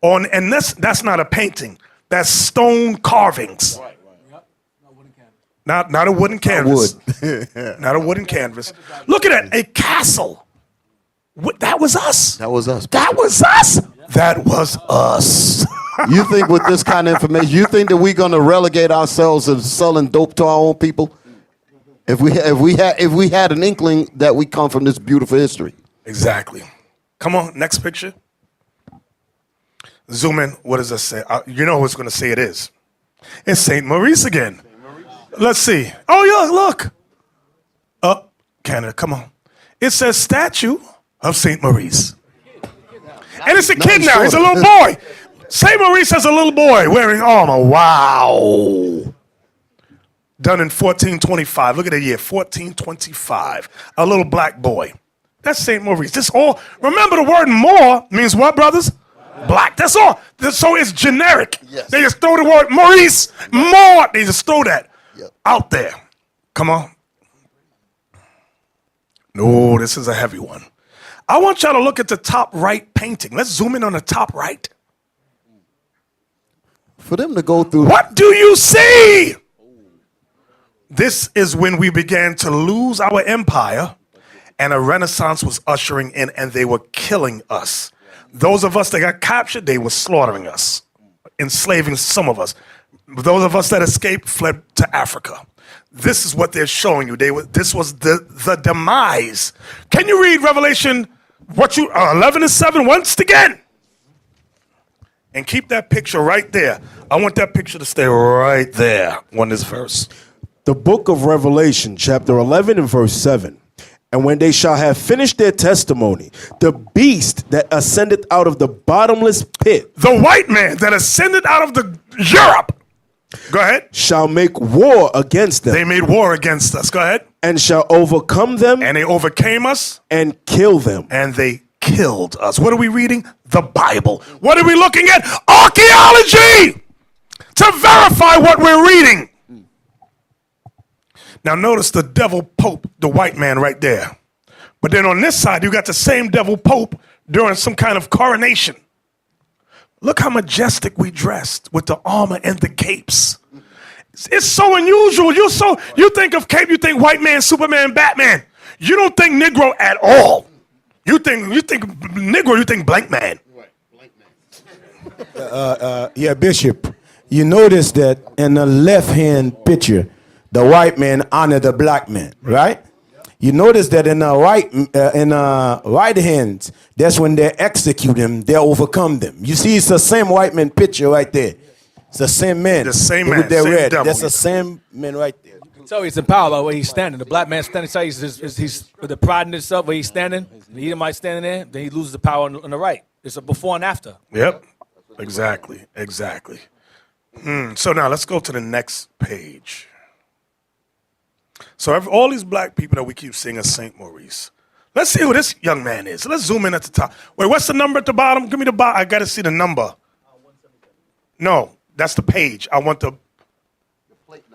and that's not a painting. That's stone carvings. Not a wooden canvas. Not a wooden canvas. Look at that, a castle. That was us. That was us. That was us. That was us. You think with this kind of information, you think that we're going to relegate ourselves to selling dope to our own people? If we had an inkling that we come from this beautiful history. Exactly. Come on, next picture. Zoom in. What does that say? You know who's going to say it is. It's St. Maurice again. Let's see. Oh, yeah, look. Canada, come on. It says statue of St. Maurice. And it's a kid now. He's a little boy. St. Maurice has a little boy wearing armor. Wow. Done in 1425. Look at the year, 1425. A little black boy. That's St. Maurice. This all. Remember the word more means what, brothers? Black. That's all. So it's generic. Yes. They just throw the word Maurice, more. They just throw that out there. Come on. No, this is a heavy one. I want y'all to look at the top right painting. Let's zoom in on the top right. For them to go through. What do you see? This is when we began to lose our empire and a renaissance was ushering in, and they were killing us. Those of us that got captured, they were slaughtering us, enslaving some of us. Those of us that escaped fled to Africa. This is what they're showing you. This was the demise. Can you read Revelation 11:7 once again? And keep that picture right there. I want that picture to stay right there on this verse. The book of Revelation, chapter 11 and verse 7. And when they shall have finished their testimony, the beast that ascended out of the bottomless pit, the white man that ascended out of the Europe, go ahead, shall make war against them. They made war against us. Go ahead. And shall overcome them. And they overcame us. And kill them. And they killed us. What are we reading? The Bible. What are we looking at? Archaeology to verify what we're reading. Now notice the devil pope, the white man right there. But then on this side, you got the same devil pope during some kind of coronation. Look how majestic we dressed with the armor and the capes. It's so unusual. You think of cape, you think white man, Superman, Batman. You don't think Negro at all. You think Negro, you think blank man. Yeah, Bishop. You notice that in the left-hand picture, the white man honored the black man, right? You notice that in the right hands, that's when they execute him, they overcome them. You see, it's the same white man picture right there. It's the same man. The same man, with their same red. devil. That's the same man right there. So he's empowered by where he's standing. The black man standing, so he's with the pride in himself where he's standing. The Edomite standing there, then he loses the power on the right. It's a before and after. Yep, exactly. So now let's go to the next page. So all these black people that we keep seeing as St. Maurice. Let's see who this young man is. Let's zoom in at the top. Wait, what's the number at the bottom? Give me the bottom. I got to see the number. No, that's the page. I want the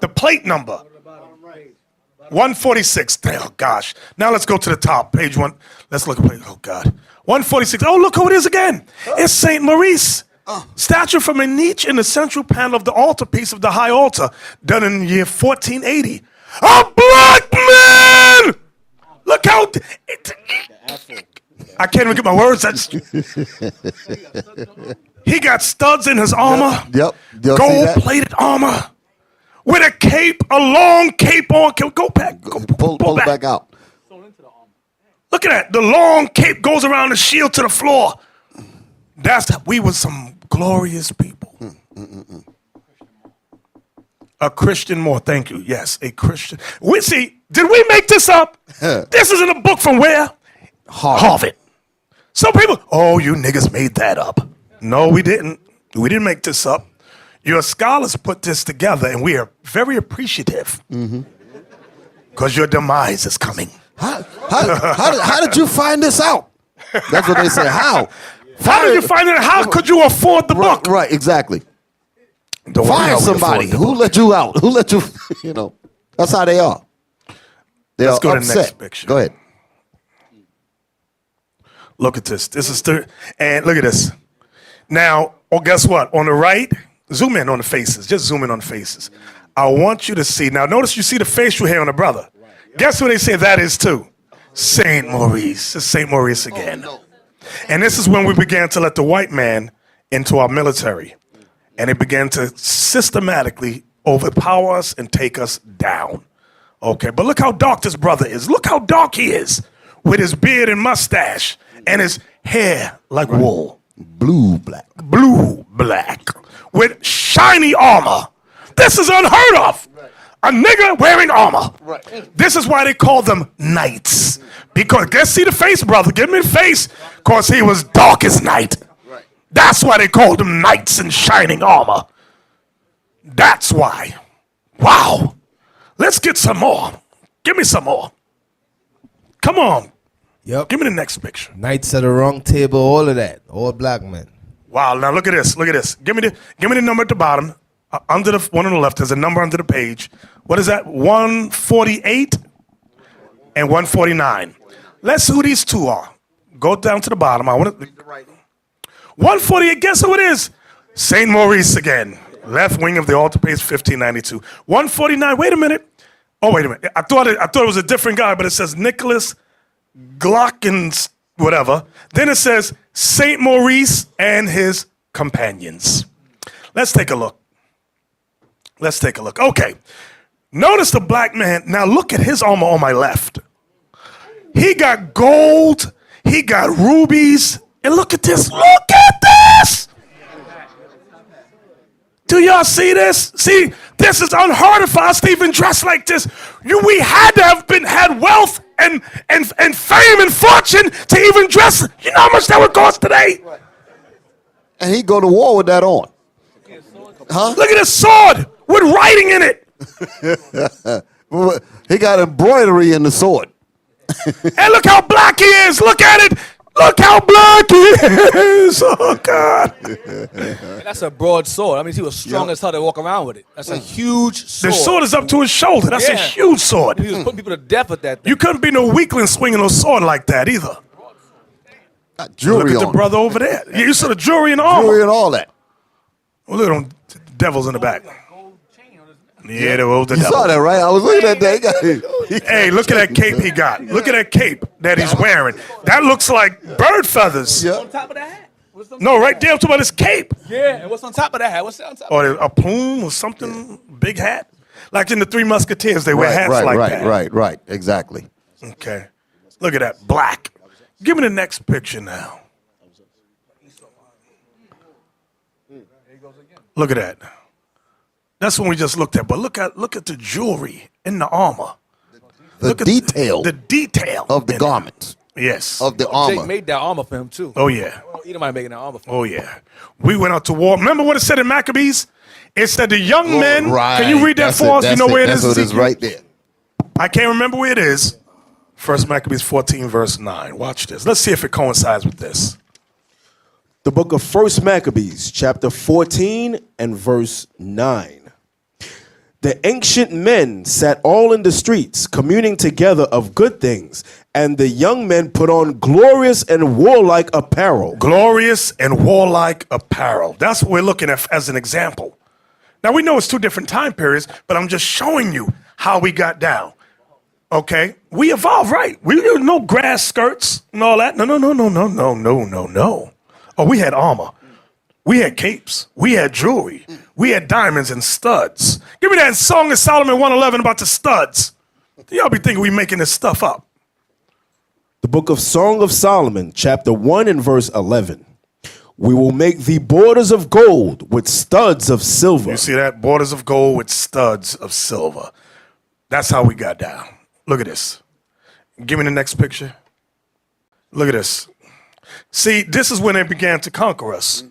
plate number. 146. Oh, gosh. Now let's go to the top. Page 1. Let's look at page. Oh, God. 146. Oh, look who it is again. It's St. Maurice. Statue from a niche in the central panel of the altarpiece of the high altar, done in the year 1480. A black man! Look how... I can't even get my words. He got studs in his armor. Yep. Gold-plated armor. With a cape, a long cape on. Go back. Pull it back out. Look at that. The long cape goes around the shield to the floor. We were some glorious people. A Christian more. Thank you. Yes, a Christian. Did we make this up? This is in a book from where? Harvard. Some people, you niggas made that up. No, we didn't. We didn't make this up. Your scholars put this together, and we are very appreciative. Because your demise is coming. How did you find this out? That's what they say. How? How did you find it? How could you afford the book? Right, exactly. Don't worry, Find somebody who let you out. Who let you, that's how they are. Let's go to the upset. next picture. Go ahead. Look at this. This is and look at this. Now, guess what? On the right, zoom in on the faces. Just zoom in on the faces. I want you to see. Now, notice you see the facial hair on the brother. Guess what they say that is too? St. Maurice. It's St. Maurice again. And this is when we began to let the white man into our military. And it began to systematically overpower us and take us down. Okay, but look how dark this brother is. Look how dark he is with his beard and mustache and his hair like wool. Blue black. With shiny armor. This is unheard of. A nigga wearing armor. This is why they call them knights. Because, see the face, brother. Give me the face. Because he was dark as night. That's why they called them knights in shining armor. That's why. Wow. Let's get some more. Give me some more. Come on. Yep. Give me the next picture. Knights at the wrong table, all of that. All black men. Wow. Now look at this. Look at this. Give me the number at the bottom. Under the one on the left, there's a number under the page. What is that? 148 and 149. Let's see who these two are. Go down to the bottom. I want to. 148. Guess who it is? St. Maurice again. Left wing of the altar, page 1592. 149. Wait a minute. Oh, wait a minute. I thought it was a different guy, but it says Nicholas Glockens, whatever. Then it says Saint Maurice and his companions. Let's take a look. Okay. Notice the black man. Now look at his armor on my left. He got gold. He got rubies. And look at this. Look at this. Do y'all see this? See, this is unheard of for us to even dress like this. We had to have had wealth and fame and fortune to even dress. You know how much that would cost today? And he go to war with that on. Huh? Look at his sword with writing in it. He got embroidery in the sword. And look how black he is. Look at it. Look how black he is. Oh, God. That's a broad sword. I mean, he was strong as hell to walk around with it. That's a huge sword. The sword is up to his shoulder. That's a huge sword. He was putting people to death with that thing. You couldn't be no weakling swinging a sword like that either. Got jewelry Look at on the brother over there. Yeah, you saw the jewelry and armor. jewelry and all that. Well, look at them devils in the back. Yeah, they were the You devil. saw that, right? I was looking at that. Hey, look at that cape he got. Look at that cape that he's wearing. That looks like bird feathers. Yeah. On top of the hat. No, right there. I'm talking about his cape. Yeah, and what's on top of that hat? What's on top of Or a plume or something, big hat. Like in the Three Musketeers, they wear hats like that. Right. Exactly. Okay. Look at that, black. Give me the next picture now. Look at that. That's what we just looked at. But look at the jewelry in the armor. The detail The detail of the in it. garments, Yes. of the Jake armor. made that armor for him, too. Oh, yeah. Edomite making that armor for him. Oh, yeah. We went out to war. Remember what it said in Maccabees? It said the young men. Right. Can you read that That's for us? You know where it is? That's what it is Ezekiel? right there. I can't remember where it is. First Maccabees 14, verse 9. Watch this. Let's see if it coincides with this. The book of First Maccabees, chapter 14 and verse 9. The ancient men sat all in the streets, communing together of good things, and the young men put on glorious and warlike apparel. Glorious and warlike apparel. That's what we're looking at as an example. Now, we know it's two different time periods, but I'm just showing you how we got down. Okay? We evolved, right? We didn't no grass skirts and all that. No. Oh, we had armor. We had capes. We had jewelry. We had diamonds and studs. Give me that Song of Solomon 111 about the studs. Y'all be thinking we making this stuff up. The book of Song of Solomon, chapter 1 and verse 11. We will make thee borders of gold with studs of silver. You see that? Borders of gold with studs of silver. That's how we got down. Look at this. Give me the next picture. Look at this. See, this is when they began to conquer us.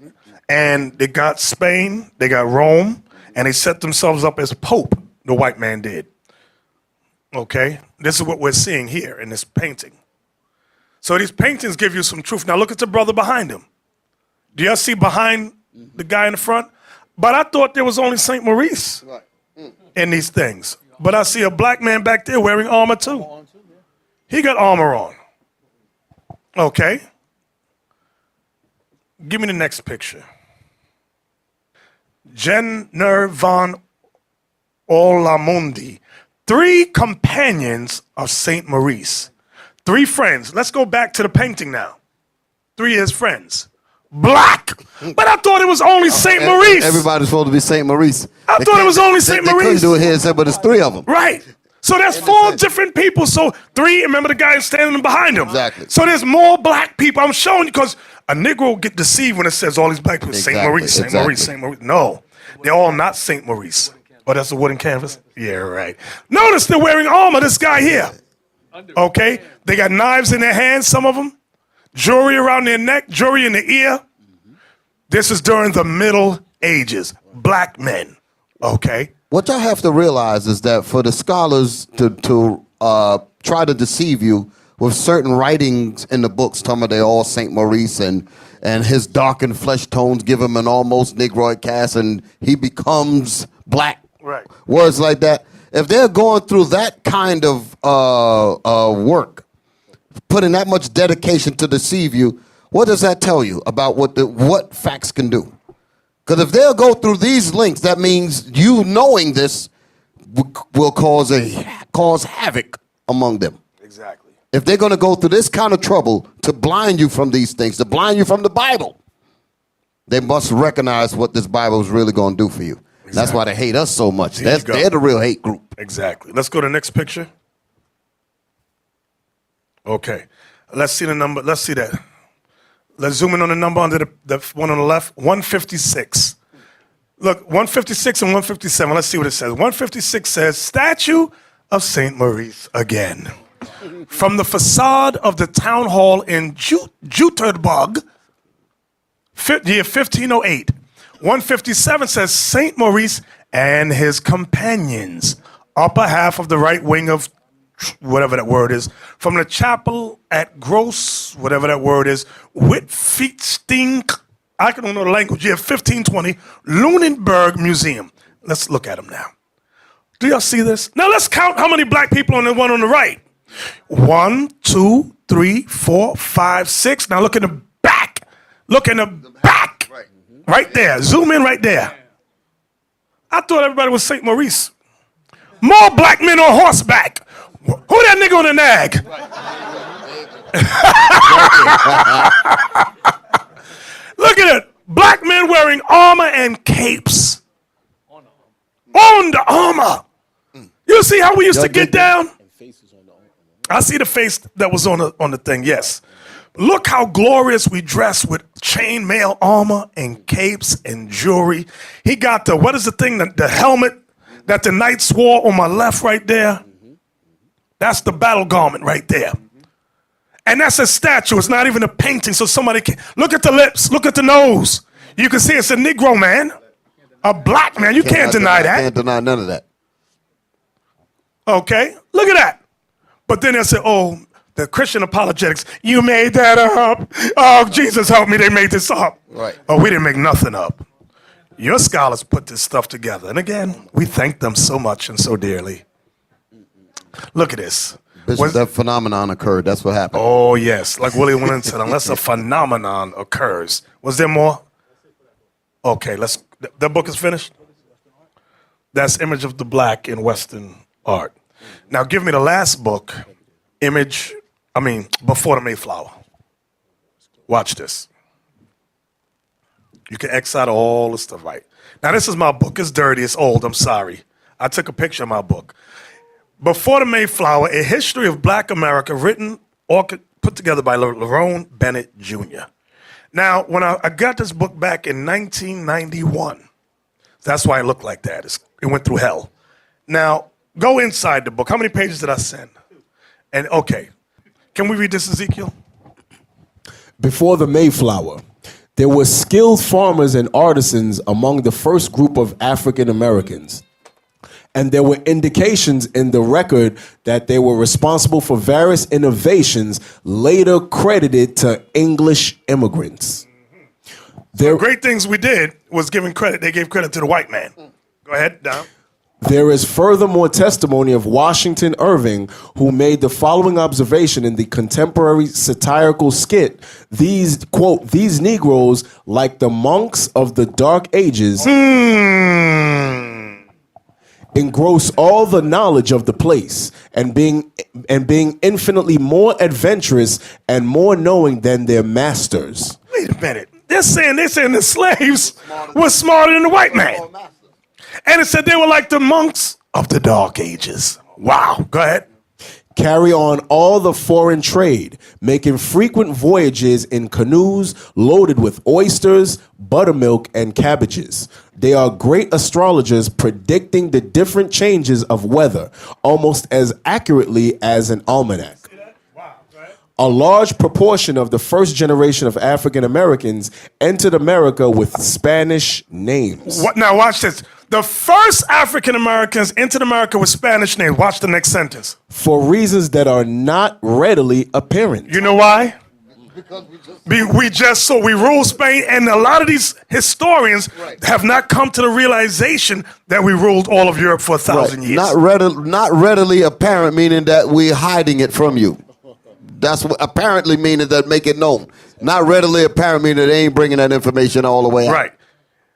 And they got Spain, they got Rome, and they set themselves up as Pope, the white man did. Okay? This is what we're seeing here in this painting. So these paintings give you some truth. Now look at the brother behind him. Do y'all see behind the guy in the front? But I thought there was only St. Maurice in these things. But I see a black man back there wearing armor too. He got armor on. Okay. Give me the next picture. Jenner van Olamundi. 3 companions of St. Maurice. 3 friends. Let's go back to the painting now. 3 of his friends. Black. But I thought it was only St. Maurice. Everybody's supposed to be St. Maurice. I thought it was only St. They Maurice. couldn't do it here, except but there's 3 of them. Right. So there's 4 different people. So 3, remember the guy standing behind him. Exactly. So there's more black people. I'm showing you because a Negro will get deceived when it says all these black people. St. Exactly, Maurice, St. exactly. Maurice, St. Maurice. No, they're all not St. Maurice. Oh, that's a wooden canvas? Yeah, right. Notice they're wearing armor, this guy here. Okay? They got knives in their hands, some of them. Jewelry around their neck, jewelry in the ear. This is during the Middle Ages. Black men. Okay? What y'all have to realize is that for the scholars to try to deceive you with certain writings in the books, talking about they all St. Maurice and his darkened flesh tones give him an almost Negroid cast and he becomes black. Right. Words like that. If they're going through that kind of work, putting that much dedication to deceive you, what does that tell you about what facts can do? Because if they'll go through these links, that means you knowing this will cause havoc among them. Exactly. If they're going to go through this kind of trouble to blind you from these things, to blind you from the Bible, they must recognize what this Bible is really going to do for you. Exactly. That's why they hate us so much. They're the real hate group. Exactly. Let's go to the next picture. Okay. Let's see the number. Let's see that. Let's zoom in on the number under the one on the left. 156. Look, 156 and 157. Let's see what it says. 156 says, Statue of St. Maurice again. From the facade of the town hall in Jutterburg, year 1508. 157 says, St. Maurice and his companions, upper half of the right wing of whatever that word is, from the chapel at Gross, whatever that word is, Whitfichtstink, I don't know the language, year 1520, Lunenburg Museum. Let's look at them now. Do y'all see this? Now let's count how many black people on the one on the right. 1, 2, 3, 4, 5, 6. Now look in the back. Look in the back. Right there. Zoom in right there. I thought everybody was St. Maurice. More black men on horseback. Who that nigga on the nag? Look at it. Black men wearing armor and capes. On the armor. You see how we used to get down? I see the face that was on the thing, yes. Look how glorious we dress with chainmail armor and capes and jewelry. He got the, what is the thing, the helmet that the knights wore on my left right there? That's the battle garment right there. And that's a statue. It's not even a painting, so somebody can, look at the lips, look at the nose. You can see it's a Negro man, a black man. You can't deny that. Can't deny none of that. Okay, look at that. But then they say, oh, the Christian apologetics, you made that up. Oh, Jesus help me, they made this up. Right. Oh, we didn't make nothing up. Your scholars put this stuff together. And again, we thank them so much and so dearly. Look at this. That phenomenon occurred. That's what happened. Oh, yes. Like Willie Winton said, unless a phenomenon occurs. Was there more? Okay, the book is finished? That's Image of the Black in Western Art. Now give me the last book, Before the Mayflower. Watch this. You can X out all the stuff, right? Now this is my book. It's dirty, it's old, I'm sorry. I took a picture of my book. Before the Mayflower, A History of Black America, written or put together by Lerone Bennett Jr. Now, when I got this book back in 1991, that's why it looked like that. It went through hell. Now, go inside the book. How many pages did I send? And okay, can we read this, Ezekiel? Before the Mayflower, there were skilled farmers and artisans among the first group of African Americans. And there were indications in the record that they were responsible for various innovations later credited to English immigrants. The great things we did was giving credit. They gave credit to the white man. Go ahead, Dom. There is furthermore testimony of Washington Irving, who made the following observation in the contemporary satirical skit. These, quote, these Negroes, like the monks of the Dark Ages, engross all the knowledge of the place, and being infinitely more adventurous and more knowing than their masters. Wait a minute. They're saying the slaves were smarter than the white man. And it said they were like the monks of the Dark Ages. Wow. Go ahead. Carry on all the foreign trade, making frequent voyages in canoes loaded with oysters, buttermilk, and cabbages. They are great astrologers, predicting the different changes of weather almost as accurately as an almanac. A large proportion of the first generation of African Americans entered America with Spanish names. Now watch this. The first African Americans entered America with Spanish names. Watch the next sentence. For reasons that are not readily apparent. You know why? Because we ruled Spain, and a lot of these historians have not come to the realization that we ruled all of Europe for 1,000 years. Not readily apparent, meaning that we're hiding it from you. That's what apparently meaning that make it known. Not readily apparent meaning they ain't bringing that information all the way out. Right.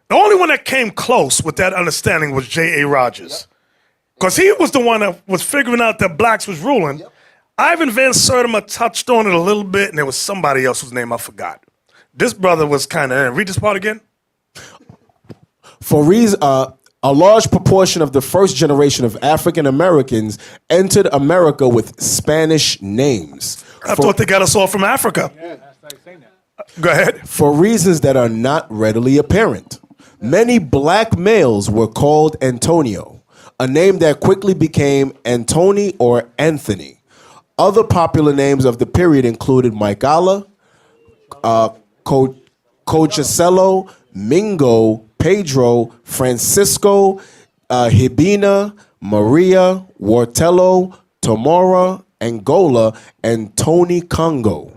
The only one that came close with that understanding was J.A. Rogers. Because he was the one that was figuring out that blacks was ruling. Yep. Ivan Van Sertima touched on it a little bit, and there was somebody else whose name I forgot. This brother was kind of, read this part again. For reason, a large proportion of the first generation of African Americans entered America with Spanish names. I thought they got us all from Africa. Yeah, that's right, saying that. Go ahead. For reasons that are not readily apparent. Many black males were called Antonio, a name that quickly became Antony or Anthony. Other popular names of the period included Micala, Cochicello, Mingo, Pedro, Francisco, Hibina, Maria, Wartello, Tomora, Angola, and Tony Congo.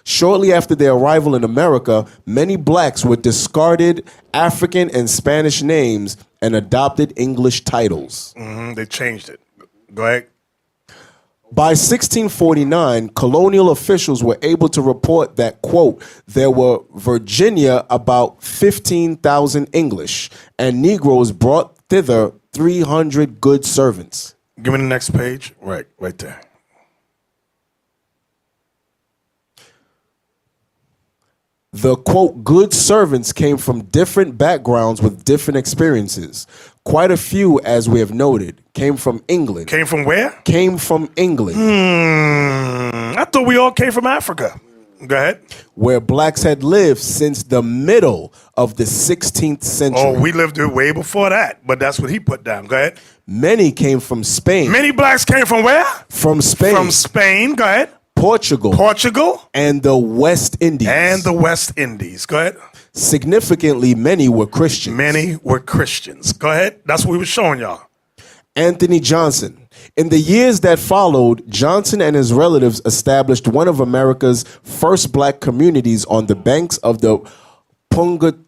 Shortly after their arrival in America, many blacks were discarded African and Spanish names and adopted English titles. They changed it. Go ahead. By 1649, colonial officials were able to report that, quote, there were Virginia about 15,000 English, and Negroes brought thither 300 good servants. Give me the next page. Right there. The, quote, good servants came from different backgrounds with different experiences. Quite a few, as we have noted, came from England. Came from where? Came from England. I thought we all came from Africa. Go ahead. Where blacks had lived since the middle of the 16th century. Oh, we lived there way before that, but that's what he put down. Go ahead. Many came from Spain. Many blacks came from where? From Spain. From Spain. Go ahead. Portugal. And the West Indies. Go ahead. Significantly, many were Christians. Go ahead. That's what we were showing y'all. Anthony Johnson. In the years that followed, Johnson and his relatives established one of America's first black communities on the banks of the Pungoteague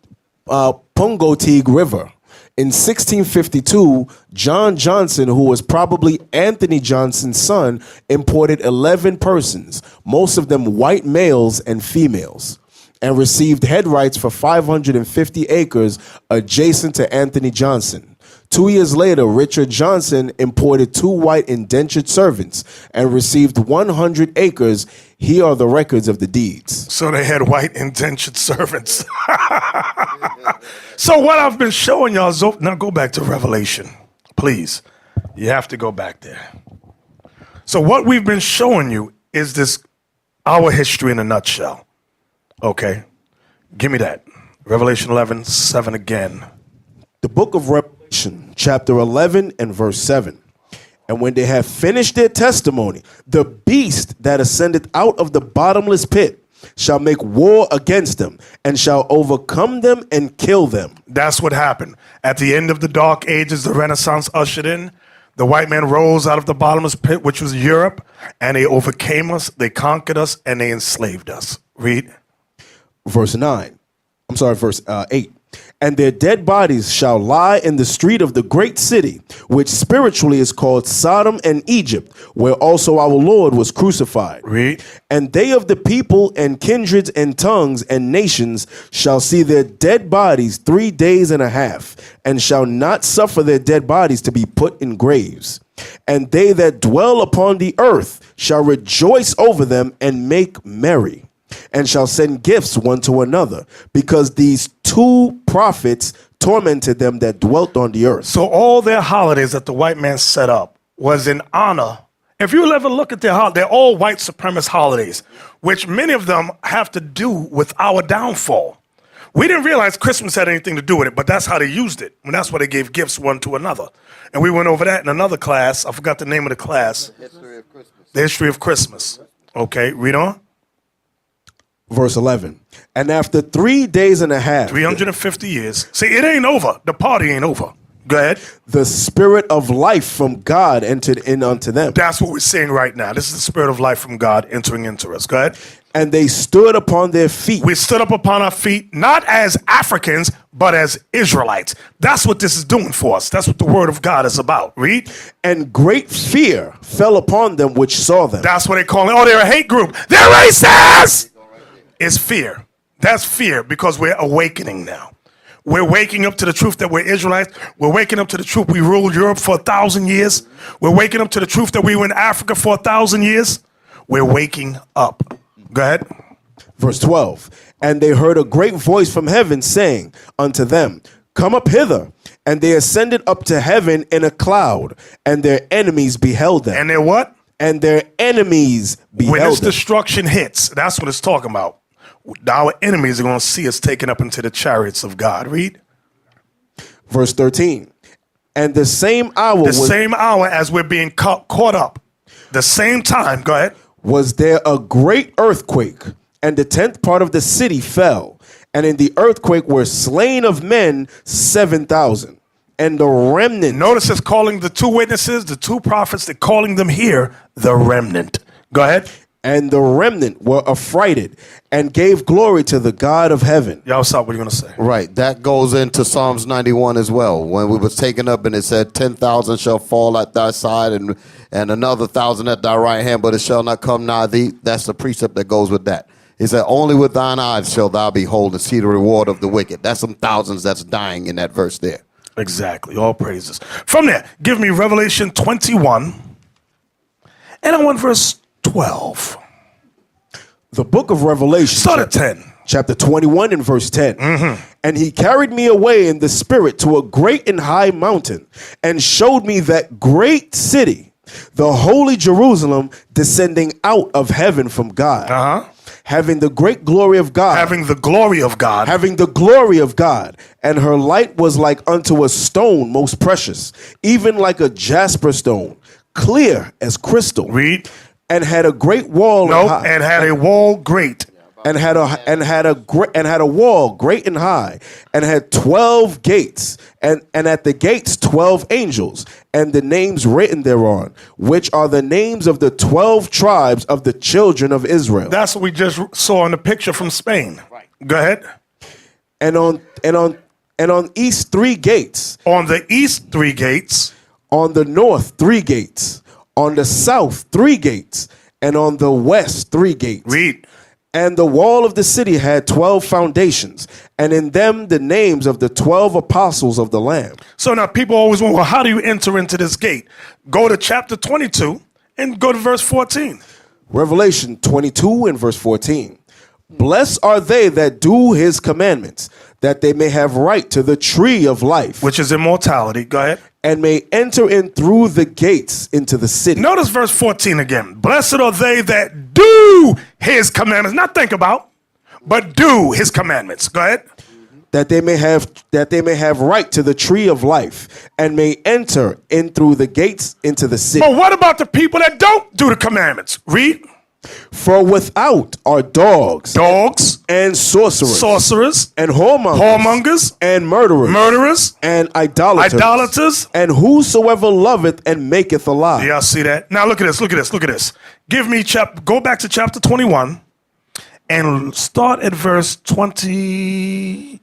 River. In 1652, John Johnson, who was probably Anthony Johnson's son, imported 11 persons, most of them white males and females, and received head rights for 550 acres adjacent to Anthony Johnson. 2 years later, Richard Johnson imported 2 white indentured servants and received 100 acres. Here are the records of the deeds. So they had white indentured servants. So what I've been showing y'all, now go back to Revelation, please. You have to go back there. So what we've been showing you is this, our history in a nutshell. Okay, give me that. Revelation 11:7 again. The book of Revelation, chapter 11 and verse 7. And when they have finished their testimony, the beast that ascended out of the bottomless pit shall make war against them and shall overcome them and kill them. That's what happened. At the end of the Dark Ages, the Renaissance ushered in. The white man rose out of the bottomless pit, which was Europe, and they overcame us, they conquered us, and they enslaved us. Read. Verse 8. And their dead bodies shall lie in the street of the great city, which spiritually is called Sodom and Egypt, where also our Lord was crucified. Read. And they of the people and kindreds and tongues and nations shall see their dead bodies 3 days and a half, and shall not suffer their dead bodies to be put in graves. And they that dwell upon the earth shall rejoice over them and make merry, and shall send gifts one to another, because these 2 prophets tormented them that dwelt on the earth. So all their holidays that the white man set up was in honor. If you ever look at their holidays, they're all white supremacist holidays, which many of them have to do with our downfall. We didn't realize Christmas had anything to do with it, but that's how they used it. And that's why they gave gifts one to another. And we went over that in another class. I forgot the name of the class. The history of Christmas. The history of Christmas. Okay, read on. Verse 11. And after 3 days and a half, 350 years. See, it ain't over. The party ain't over. Go ahead. The spirit of life from God entered in unto them. That's what we're seeing right now. This is the spirit of life from God entering into us. Go ahead. And they stood upon their feet. We stood up upon our feet, not as Africans, but as Israelites. That's what this is doing for us. That's what the word of God is about. Read. And great fear fell upon them which saw them. That's what they call it. Oh, they're a hate group. They're racist. It's fear. That's fear, because we're awakening now. We're waking up to the truth that we're Israelites. We're waking up to the truth we ruled Europe for 1,000 years. We're waking up to the truth that we were in Africa for 1,000 years. We're waking up. Go ahead. Verse 12. And they heard a great voice from heaven saying unto them, Come up hither. And they ascended up to heaven in a cloud, and their enemies beheld them. And they're what? And their enemies beheld When this them. destruction hits, that's what it's talking about. Our enemies are going to see us taken up into the chariots of God. Read. Verse 13. And the same hour The same hour as we're being caught up. The same time. Go ahead. was there a great earthquake, and the 10th part of the city fell. And in the earthquake were slain of men 7,000. And the remnant. Notice it's calling the two witnesses, the two prophets, they're calling them here the remnant. Go ahead. And the remnant were affrighted and gave glory to the God of heaven. Y'all stop. What are you going to say? Right. That goes into Psalms 91 as well. When we was taken up and it said 10,000 shall fall at thy side and another 1,000 at thy right hand, but it shall not come nigh thee. That's the precept that goes with that. It said, only with thine eyes shall thou behold and see the reward of the wicked. That's some thousands that's dying in that verse there. Exactly. All praises. From there, give me Revelation 21. And I want verse 12. The book of Revelation. Start at 10. Chapter 21 and verse 10. And he carried me away in the spirit to a great and high mountain and showed me that great city, the holy Jerusalem, descending out of heaven from God. Having the great glory of God. Having the glory of God. Having the glory of God. And her light was like unto a stone most precious, even like a jasper stone, clear as crystal. Read. And had a great wall. No, and had a wall great. And had a wall great and high, and had 12 gates, and at the gates 12 angels, and the names written thereon, which are the names of the 12 tribes of the children of Israel. That's what we just saw in the picture from Spain. Right. Go ahead. And on east 3 gates. On the east 3 gates. On the north 3 gates. On the south 3 gates, and on the west 3 gates. Read. And the wall of the city had 12 foundations, and in them the names of the 12 apostles of the Lamb. So now people always wonder, well, how do you enter into this gate? Go to chapter 22 and go to verse 14. Revelation 22 and verse 14. Blessed are they that do his commandments, that they may have right to the tree of life. Which is immortality. Go ahead. And may enter in through the gates into the city. Notice verse 14 again. Blessed are they that do his commandments. Not think about, but do his commandments. Go ahead. That they may have right to the tree of life, and may enter in through the gates into the city. But what about the people that don't do the commandments? Read. For without are dogs, and sorcerers, and whoremongers, and murderers, and idolaters, and whosoever loveth and maketh a lie. Y'all see that? Now look at this. Give me go back to chapter 21 and start at verse 23.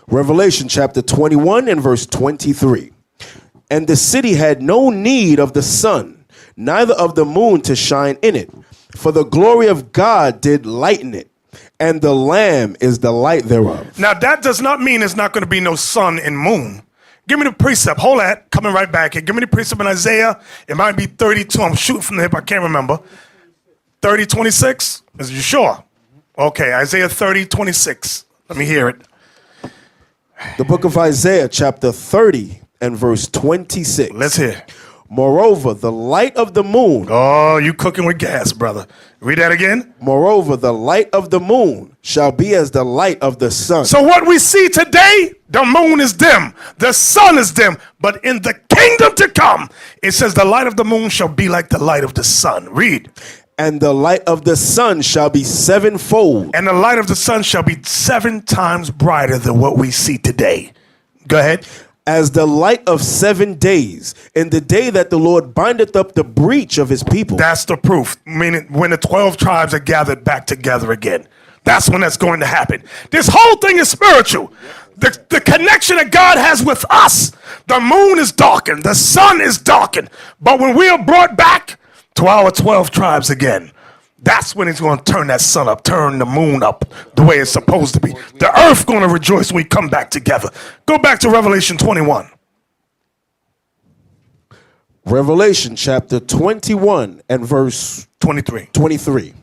Revelation chapter 21 and verse 23. And the city had no need of the sun, neither of the moon to shine in it, for the glory of God did lighten it, and the Lamb is the light thereof. Now that does not mean there's not going to be no sun and moon. Give me the precept. Hold that. Coming right back here. Give me the precept in Isaiah. It might be 32. I'm shooting from the hip. I can't remember. 30:26? Is you sure? Okay, Isaiah 30:26. Let me hear it. The book of Isaiah chapter 30 and verse 26. Let's hear. Moreover, the light of the moon. Oh, you cooking with gas, brother. Read that again. Moreover, the light of the moon shall be as the light of the sun. So what we see today, the moon is dim, the sun is dim, but in the kingdom to come, it says the light of the moon shall be like the light of the sun. Read. And the light of the sun shall be sevenfold. And the light of the sun shall be 7 times brighter than what we see today. Go ahead. As the light of 7 days, in the day that the Lord bindeth up the breach of his people. That's the proof. Meaning when the 12 tribes are gathered back together again. That's when that's going to happen. This whole thing is spiritual. The connection that God has with us. The moon is darkened. The sun is darkened. But when we are brought back to our 12 tribes again, That's when he's going to turn that sun up, turn the moon up the way it's supposed to be. The earth going to rejoice when we come back together. Go back to Revelation 21. Revelation chapter 21 and verse 23.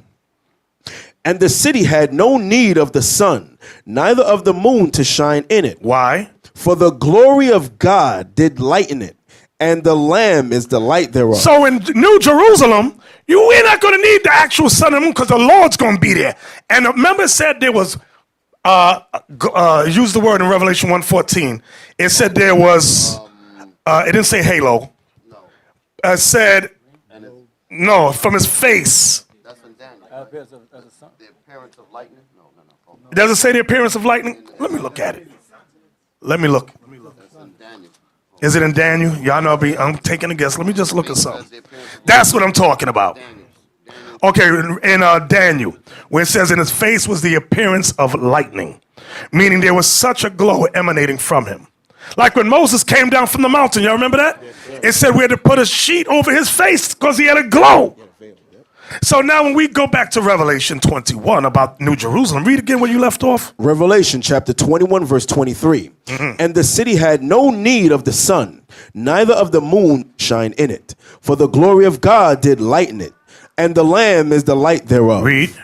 And the city had no need of the sun, neither of the moon to shine in it. Why? For the glory of God did lighten it, and the Lamb is the light thereof. So in New Jerusalem, we're not going to need the actual sun and moon because the Lord's going to be there. And remember it said there was, use the word in Revelation 1:14. It said there was, it didn't say halo. It said, no, from his face. That's in Daniel. The appearance of lightning? No. Does it say the appearance of lightning? Let me look at it. Let me look. That's in Daniel. Is it in Daniel? Y'all know I'm taking a guess. Let me just look at something. That's what I'm talking about. Okay, in Daniel, where it says in his face was the appearance of lightning, meaning there was such a glow emanating from him. Like when Moses came down from the mountain, y'all remember that? It said we had to put a sheet over his face because he had a glow. So now when we go back to Revelation 21 about New Jerusalem, read again where you left off. Revelation chapter 21 verse 23. And the city had no need of the sun, neither of the moon shine in it. For the glory of God did lighten it, and the Lamb is the light thereof. Read.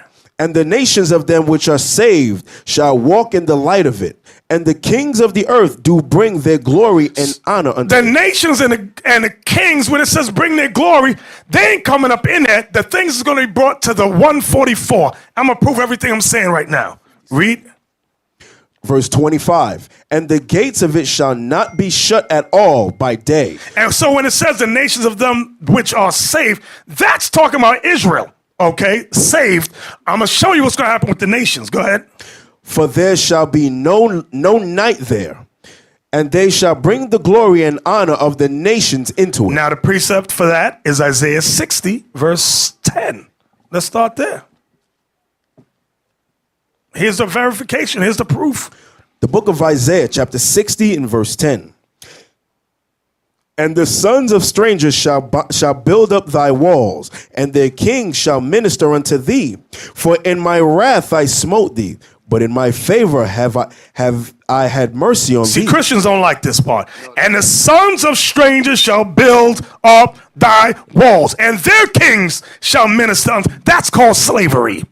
And the nations of them which are saved shall walk in the light of it. And the kings of the earth do bring their glory and honor unto the nations and the kings, when it says bring their glory, they ain't coming up in there. The things is going to be brought to the 144. I'm going to prove everything I'm saying right now. Read. Verse 25. And the gates of it shall not be shut at all by day. And so when it says the nations of them which are saved, that's talking about Israel. Okay, saved. I'm going to show you what's going to happen with the nations. Go ahead. For there shall be no night there, and they shall bring the glory and honor of the nations into it. Now the precept for that is Isaiah 60, verse 10. Let's start there. Here's the verification. Here's the proof. The book of Isaiah, chapter 60 and verse 10. And the sons of strangers shall build up thy walls, and their kings shall minister unto thee. For in my wrath I smote thee, but in my favor have I had mercy on thee. See, Christians don't like this part. And the sons of strangers shall build up thy walls, and their kings shall minister unto. That's called slavery.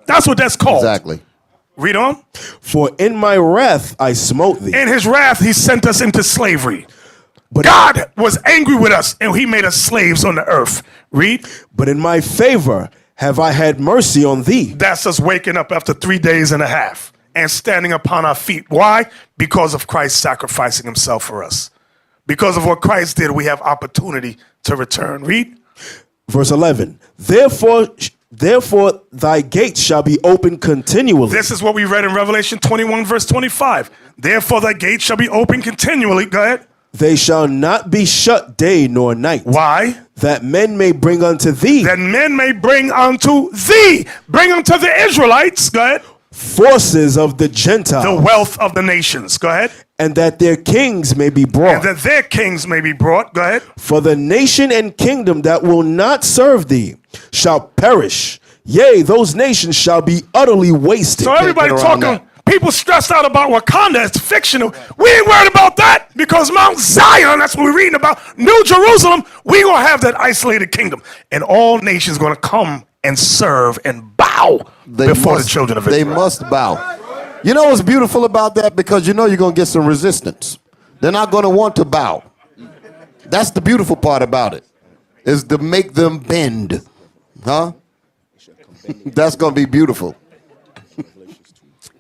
That's what that's called. Exactly. Read on. For in my wrath I smote thee. In his wrath he sent us into slavery. But God was angry with us, and he made us slaves on the earth. Read. But in my favor have I had mercy on thee. That's us waking up after 3 days and a half and standing upon our feet. Why? Because of Christ sacrificing himself for us. Because of what Christ did, we have opportunity to return. Read. Verse 11. Therefore thy gates shall be open continually. This is what we read in Revelation 21, verse 25. Therefore thy gates shall be open continually. Go ahead. They shall not be shut day nor night. Why? That men may bring unto thee. That men may bring unto thee. Bring unto the Israelites. Go ahead. Forces of the Gentiles. The wealth of the nations. Go ahead. And that their kings may be brought. And that their kings may be brought. Go ahead. For the nation and kingdom that will not serve thee shall perish. Yea, those nations shall be utterly wasted. So everybody talking, people stressed out about Wakanda. It's fictional. We ain't worried about that because Mount Zion, that's what we're reading about. New Jerusalem, we going to have that isolated kingdom. And all nations going to come and serve and bow before the children of Israel. They must bow. You know what's beautiful about that? Because you know you're going to get some resistance. They're not going to want to bow. That's the beautiful part about it, is to make them bend. Huh? That's going to be beautiful.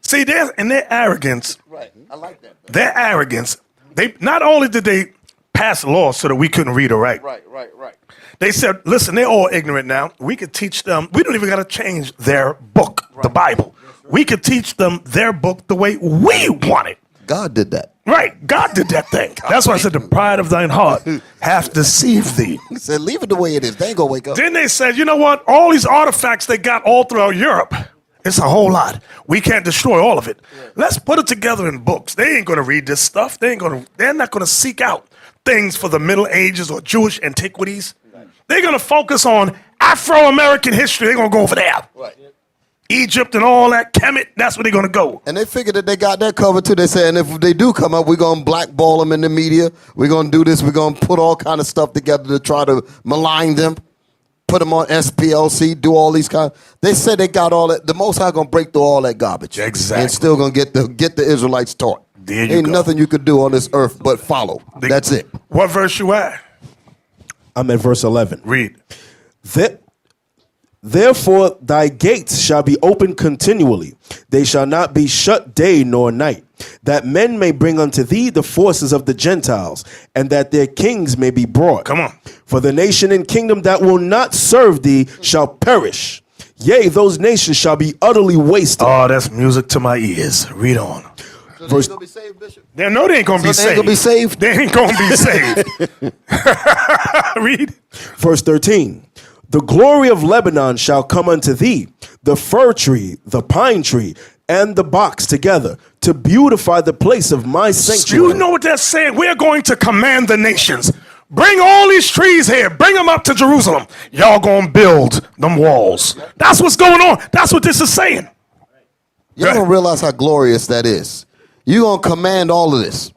See, in their arrogance, Right. I like that. their arrogance, they not only did they pass laws so that we couldn't read or write. Right. They said, listen, they're all ignorant now. We could teach them. We don't even got to change their book, the Bible. We could teach them their book the way we want it. God did that. Right. God did that thing. That's why I said the pride of thine heart hath deceived thee. He said, leave it the way it is. They ain't going to wake up. Then they said, you know what? All these artifacts they got all throughout Europe, it's a whole lot. We can't destroy all of it. Let's put it together in books. They ain't going to read this stuff. They're not going to seek out things for the Middle Ages or Jewish antiquities. They're going to focus on Afro-American history, they're going to go over there. Right. Egypt and all that, Kemet, that's where they're going to go. And they figured that they got that covered too. They said, and if they do come up, we're going to blackball them in the media. We're going to do this. We're going to put all kind of stuff together to try to malign them, put them on SPLC, do all these kind. They said they got all that. The Most High going to break through all that garbage. Exactly. And still going to get the Israelites taught. There you Ain't go. nothing you could do on this earth but follow. That's it. What verse you at? I'm at verse 11. Read. Therefore thy gates shall be open continually. They shall not be shut day nor night, that men may bring unto thee the forces of the Gentiles, and that their kings may be brought. Come on. For the nation and kingdom that will not serve thee shall perish. Yea, those nations shall be utterly wasted. Oh, that's music to my ears. Read on. So Verse- they gonna be saved, Bishop? They know they ain't going to be So they saved. ain't gonna be saved? They ain't going to be saved. Read. Verse 13. The glory of Lebanon shall come unto thee, the fir tree, the pine tree, and the box together, to beautify the place of my sanctuary. You know what they're saying? We're going to command the nations. Bring all these trees here. Bring them up to Jerusalem. Y'all going to build them walls. That's what's going on. That's what this is saying. Y'all don't realize how glorious that is. You're going to command all of this.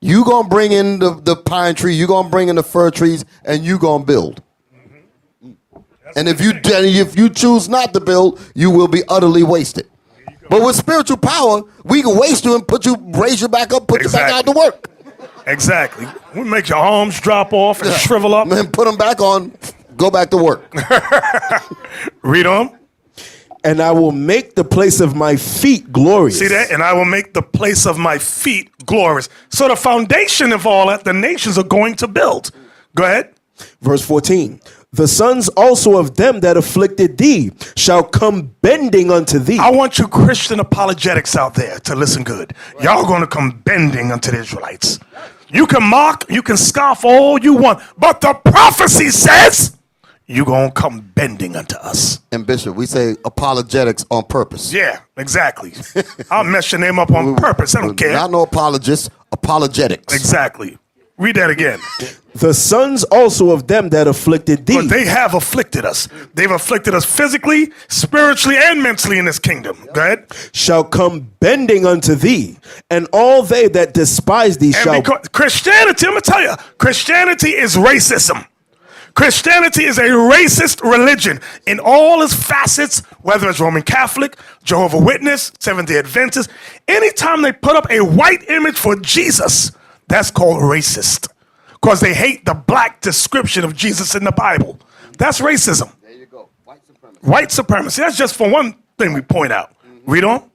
You're going to bring in the pine tree. You're going to bring in the fir trees, and you're going to build. And if you choose not to build, you will be utterly wasted. But with spiritual power, we can waste you and raise you back up, put you back out to work. Exactly. We make your arms drop off and shrivel up. Then put them back on, go back to work. Read on. And I will make the place of my feet glorious. See that? And I will make the place of my feet glorious. So the foundation of all that the nations are going to build. Go ahead. Verse 14. The sons also of them that afflicted thee shall come bending unto thee. I want you Christian apologetics out there to listen good. Y'all going to come bending unto the Israelites. You can mock, you can scoff all you want, but the prophecy says you're going to come bending unto us. And Bishop, we say apologetics on purpose. Yeah, exactly. I'll mess your name up on purpose. I don't care. Not no apologists, apologetics. Exactly. Read that again. The sons also of them that afflicted thee. But they have afflicted us. They've afflicted us physically, spiritually, and mentally in this kingdom. Go ahead. Shall come bending unto thee, and all they that despise thee And shall. because Christianity, I'm going to tell you, Christianity is racism. Christianity is a racist religion in all its facets, whether it's Roman Catholic, Jehovah's Witness, Seventh-day Adventist. Anytime they put up a white image for Jesus, that's called racist. Because they hate the black description of Jesus in the Bible. That's racism. There you go. White supremacy. White supremacy. That's just for one thing we point out. Read on.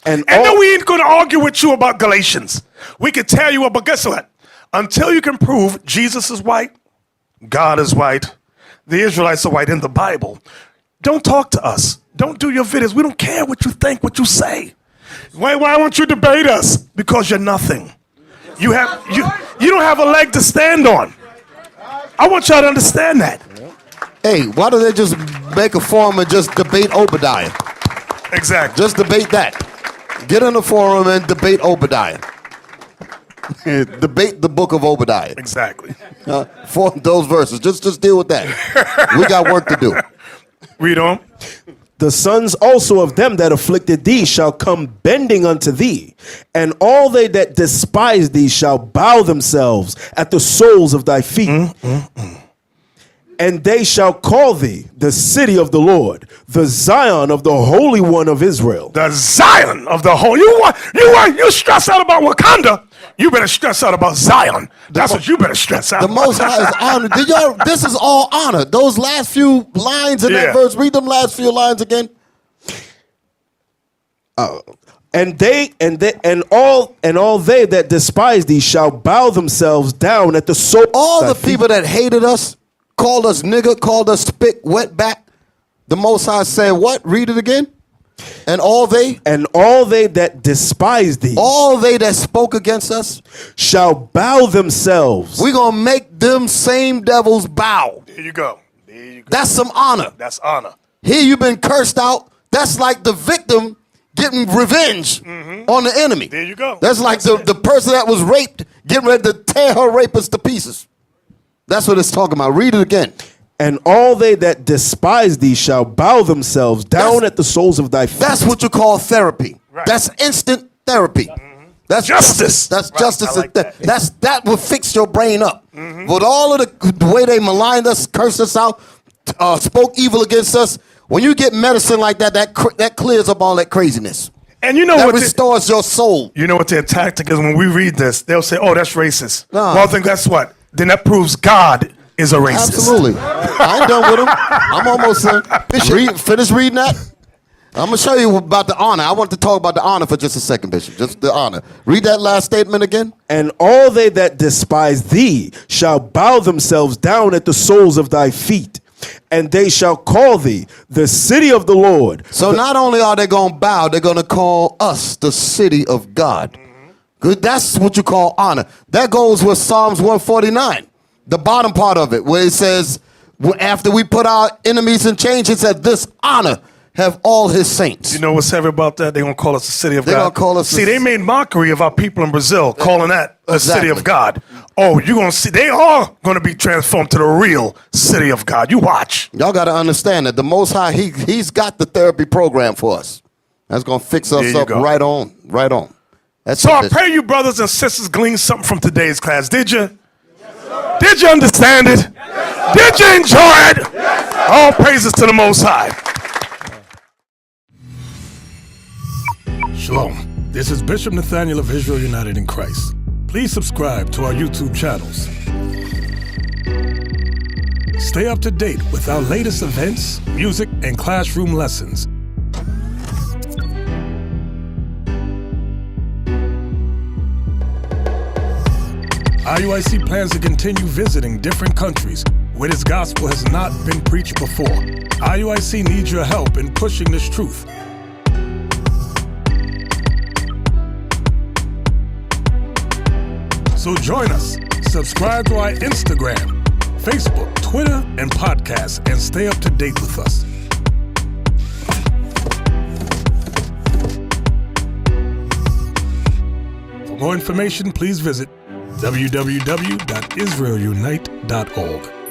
And then we ain't going to argue with you about Galatians. We can tell you, but guess what? Until you can prove Jesus is white, God is white, the Israelites are white in the Bible, don't talk to us. Don't do your videos. We don't care what you think, what you say. Why won't you debate us? Because you're nothing. You don't have a leg to stand on. I want y'all to understand that. Hey, why don't they just make a forum and just debate Obadiah? Exactly. Just debate that. Get in the forum and debate Obadiah. Debate the book of Obadiah. Exactly. For those verses. Just deal with that. We got work to do. Read on. The sons also of them that afflicted thee shall come bending unto thee, and all they that despise thee shall bow themselves at the soles of thy feet. And they shall call thee the city of the Lord, the Zion of the Holy One of Israel. The Zion of the whole. You stress out about Wakanda. You better stress out about Zion. That's what you better stress out. The Most High is honor. This is all honor. Those last few lines in that verse. Read them last few lines again. And all they that despise thee shall bow themselves down at the soul. All the people that hated us, called us nigger, called us spit, wetback. The Most High said what? Read it again. And all they that despise thee, all they that spoke against us, shall bow themselves. We're going to make them same devils bow. There you go. That's some honor. That's honor. Here you've been cursed out. That's like the victim getting revenge on the enemy. There you go. That's like the person that was raped getting ready to tear her rapist to pieces. That's what it's talking about. Read it again. And all they that despise thee shall bow themselves down at the soles of thy feet. That's what you call therapy. Right. That's instant therapy. That's justice. That's justice. Like that will fix your brain up. With all of the way they maligned us, cursed us out, spoke evil against us, when you get medicine like that, that clears up all that craziness. And you know that what restores your soul. You know what their tactic is when we read this? They'll say, "Oh, that's racist." Nah. Well, I think that's what. Then that proves God is a racist. Absolutely. I ain't done with him. I'm almost done. Finish reading that. I'm going to show you about the honor. I want to talk about the honor for just a second, Bishop. Just the honor. Read that last statement again. And all they that despise thee shall bow themselves down at the soles of thy feet, and they shall call thee the city of the Lord. So not only are they going to bow, they're going to call us the city of God. Good. That's what you call honor. That goes with Psalms 149, the bottom part of it, where it says, after we put our enemies in chains, it said, this honor have all his saints. You know what's heavy about that? They're going to call us the city of God. They're going to call us. See, they made mockery of our people in Brazil, calling that a city of God. Oh, you're going to see, they are going to be transformed to the real city of God. You watch. Y'all got to understand that the Most High, he's got the therapy program for us. That's going to fix us up right on, right on. So I pray you brothers and sisters glean something from today's class. Did you? Yes, did you understand it? Yes, did you enjoy it? Yes, all praises to the Most High. Shalom. This is Bishop Nathaniel of Israel United in Christ. Please subscribe to our YouTube channels. Stay up to date with our latest events, music, and classroom lessons. IUIC plans to continue visiting different countries where this gospel has not been preached before. IUIC needs your help in pushing this truth. So join us, subscribe to our Instagram, Facebook, Twitter, and podcasts, and stay up to date with us. For more information, please visit www.israelunite.org.